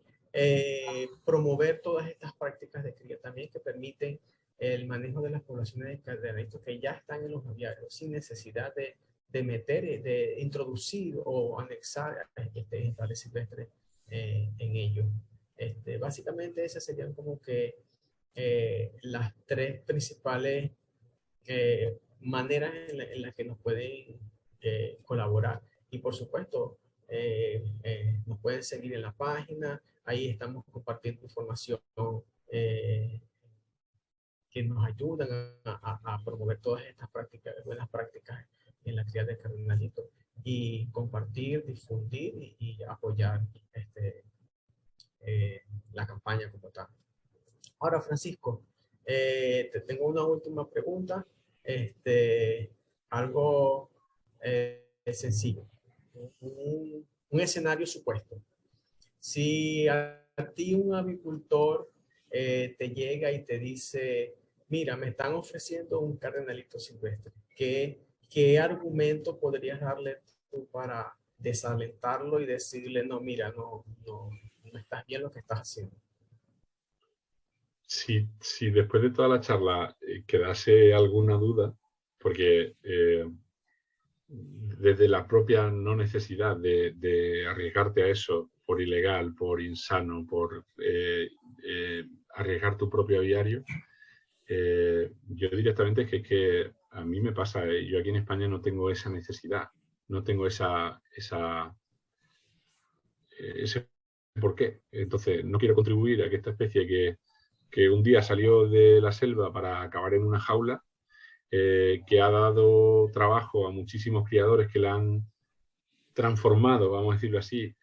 promover todas estas prácticas de cría también que permiten el manejo de las poblaciones de cardenalitos que ya están en los aviarios sin necesidad de meter, de introducir o anexar ejemplares silvestres en ellos. Básicamente esas serían como que las tres principales maneras en las que nos pueden colaborar. Y por supuesto, nos pueden seguir en la página. Ahí estamos compartiendo información que nos ayudan a promover todas estas prácticas, buenas prácticas en la cría de cardenalitos, y compartir, difundir y apoyar la campaña como tal. Ahora, Francisco, te tengo una última pregunta, algo sencillo, un escenario supuesto. Si a ti un avicultor te llega y te dice, mira, me están ofreciendo un cardenalito silvestre, ¿qué argumento podrías darle tú para desalentarlo y decirle, no, mira, no estás bien lo que estás haciendo? Si después de toda la charla quedase alguna duda, porque desde la propia no necesidad de arriesgarte a eso por ilegal, por insano, por arriesgar tu propio aviario, yo directamente es que a mí me pasa, yo aquí en España no tengo esa necesidad, no tengo ese por qué. Entonces, no quiero contribuir a que esta especie que un día salió de la selva para acabar en una jaula, que ha dado trabajo a muchísimos criadores que la han transformado, vamos a decirlo así,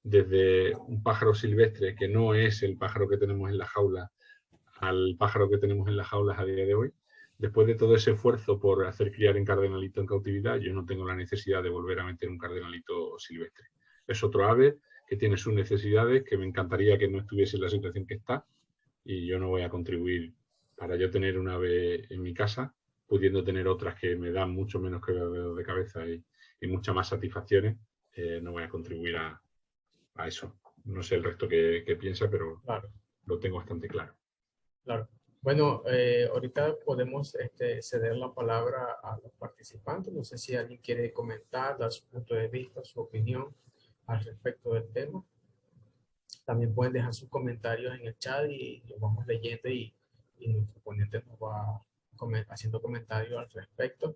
desde un pájaro silvestre que no es el pájaro que tenemos en la jaula al pájaro que tenemos en las jaulas a día de hoy. Después de todo ese esfuerzo por hacer criar en cardenalito en cautividad, yo no tengo la necesidad de volver a meter un cardenalito silvestre. Es otro ave que tiene sus necesidades, que me encantaría que no estuviese en la situación que está, y yo no voy a contribuir para yo tener un ave en mi casa, pudiendo tener otras que me dan mucho menos quebraderos de cabeza y muchas más satisfacciones. No voy a contribuir a eso. No sé el resto que piensa, pero Claro. Lo tengo bastante claro. Claro. Bueno, ahorita podemos ceder la palabra a los participantes. No sé si alguien quiere comentar, dar su punto de vista, su opinión al respecto del tema. También pueden dejar sus comentarios en el chat y los vamos leyendo, y nuestro ponente nos va haciendo comentarios al respecto.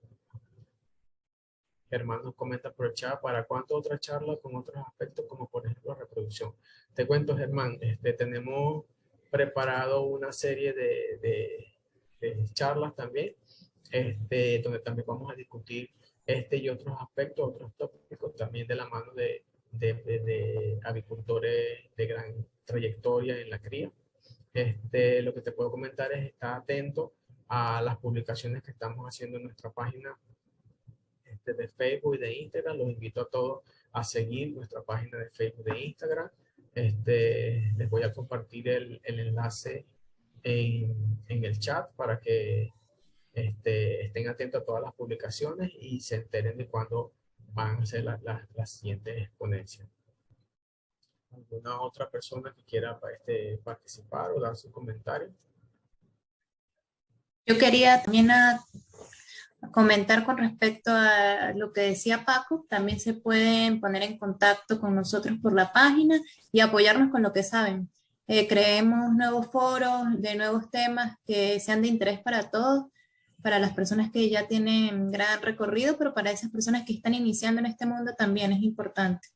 Germán nos comenta por el chat, ¿para cuánto otra charla con otros aspectos como por ejemplo reproducción? Te cuento, Germán, tenemos preparado una serie de charlas también, donde también vamos a discutir y otros aspectos, otros tópicos también de la mano de avicultores de gran trayectoria en la cría. Lo que te puedo comentar es estar atento a las publicaciones que estamos haciendo en nuestra página de Facebook y de Instagram. Los invito a todos a seguir nuestra página de Facebook e Instagram. Les voy a compartir el enlace en el chat para que estén atentos a todas las publicaciones y se enteren de cuándo van a ser las siguientes ponencias. ¿Alguna otra persona que quiera participar o dar su comentario? Yo quería también comentar con respecto a lo que decía Paco. También se pueden poner en contacto con nosotros por la página y apoyarnos con lo que saben. Creemos nuevos foros de nuevos temas que sean de interés para todos, para las personas que ya tienen gran recorrido, pero para esas personas que están iniciando en este mundo también es importante.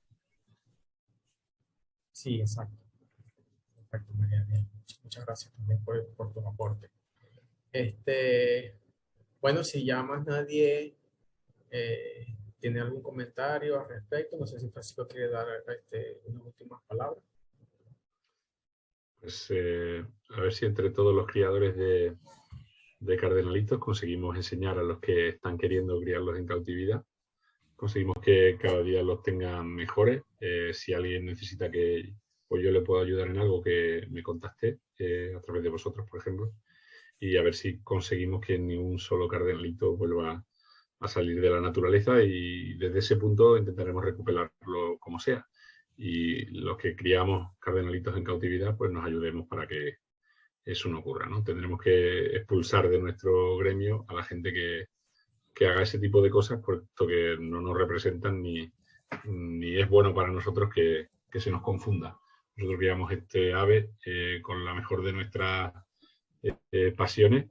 Sí, exacto. Perfecto, María. Muchas gracias también por tu aporte. Bueno, si ya más nadie tiene algún comentario al respecto, no sé si Francisco quiere dar unas últimas palabras. Pues a ver si entre todos los criadores de cardenalitos conseguimos enseñar a los que están queriendo criarlos en cautividad. Conseguimos que cada día los tengan mejores. Si alguien necesita que pues yo le pueda ayudar en algo, que me contacte a través de vosotros, por ejemplo. Y a ver si conseguimos que ni un solo cardenalito vuelva a salir de la naturaleza, y desde ese punto intentaremos recuperarlo como sea. Y los que criamos cardenalitos en cautividad, pues nos ayudemos para que eso no ocurra, ¿no? Tendremos que expulsar de nuestro gremio a la gente que haga ese tipo de cosas, puesto que no nos representan ni es bueno para nosotros que se nos confunda. Nosotros criamos este ave con la mejor de nuestras pasiones,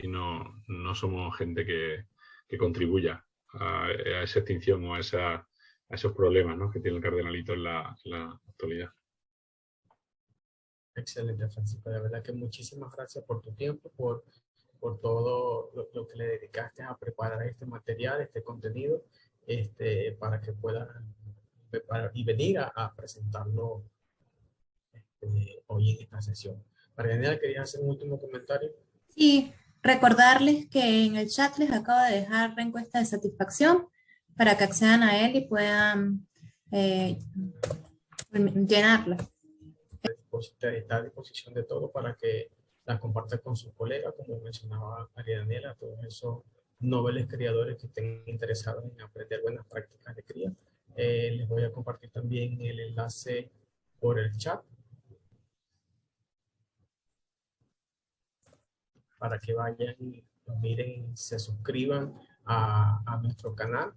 no somos gente que contribuya a esa extinción o a esos problemas, ¿no?, que tiene el cardenalito en la actualidad. Excelente, Francisco. De verdad que muchísimas gracias por tu tiempo, por todo lo que le dedicaste a preparar este material, este contenido, para que puedan preparar y venir a presentarlo hoy en esta sesión. María Daniela, ¿querías hacer un último comentario? Sí, recordarles que en el chat les acabo de dejar la encuesta de satisfacción para que accedan a él y puedan llenarla. Está a disposición de todo para que las compartan con sus colegas, como mencionaba María Daniela, todos esos nobles criadores que estén interesados en aprender buenas prácticas de cría. Les voy a compartir también el enlace por el chat para que vayan y lo miren y se suscriban a nuestro canal.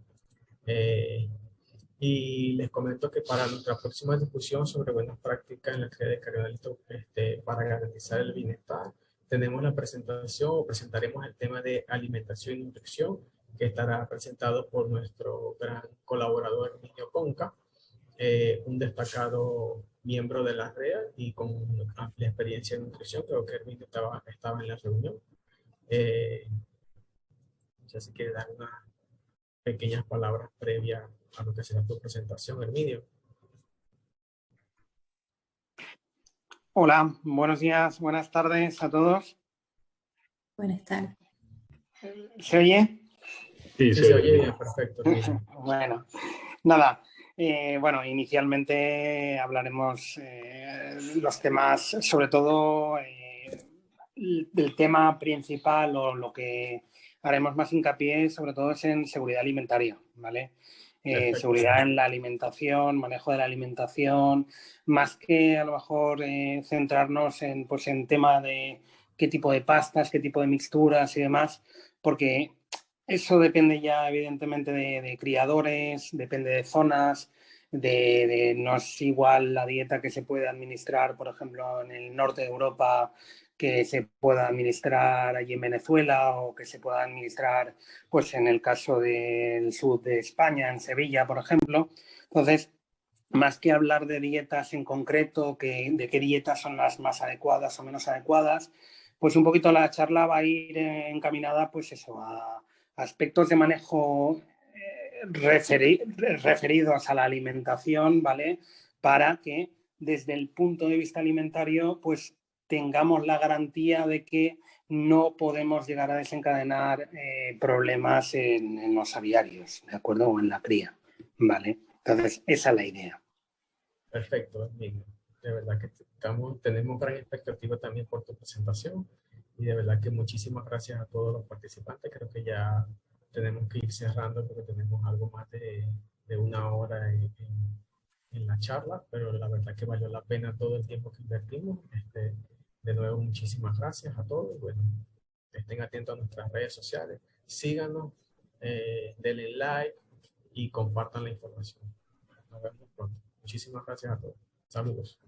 Y les comento que para nuestra próxima discusión sobre buenas prácticas en la cría de cardenalitos para garantizar el bienestar, tenemos la presentación o presentaremos el tema de alimentación y nutrición, que estará presentado por nuestro gran colaborador Herminio Conca, un destacado miembro de la REA y con amplia experiencia en nutrición. Creo que Herminio estaba en la reunión. Así que dar unas pequeñas palabras previas a lo que será tu presentación, Herminio. Hola, buenos días, buenas tardes a todos. Buenas tardes. ¿Se oye? Sí, se oye bien, perfecto. Bueno, nada. Bueno, inicialmente hablaremos los temas, sobre todo el tema principal o lo que haremos más hincapié, sobre todo es en seguridad alimentaria, ¿vale? Seguridad en la alimentación, manejo de la alimentación, más que a lo mejor centrarnos en tema de qué tipo de pastas, qué tipo de mixturas y demás, porque eso depende ya evidentemente de criadores, depende de zonas, no es igual la dieta que se puede administrar, por ejemplo, en el norte de Europa que se pueda administrar allí en Venezuela o que se pueda administrar pues en el caso del sur de España, en Sevilla, por ejemplo. Entonces, más que hablar de dietas en concreto, de qué dietas son las más adecuadas o menos adecuadas, pues un poquito la charla va a ir encaminada pues eso, a aspectos de manejo referidos a la alimentación, ¿vale? Para que desde el punto de vista alimentario pues tengamos la garantía de que no podemos llegar a desencadenar problemas en los aviarios, ¿de acuerdo? O en la cría, ¿vale? Entonces, esa es la idea. Perfecto, bien. De verdad que tenemos gran expectativa también por tu presentación y de verdad que muchísimas gracias a todos los participantes. Creo que ya tenemos que ir cerrando porque tenemos algo más de una hora en la charla, pero la verdad que valió la pena todo el tiempo que invertimos. De nuevo, muchísimas gracias a todos. Bueno, estén atentos a nuestras redes sociales, síganos, denle like y compartan la información. Nos vemos pronto. Muchísimas gracias a todos. Saludos.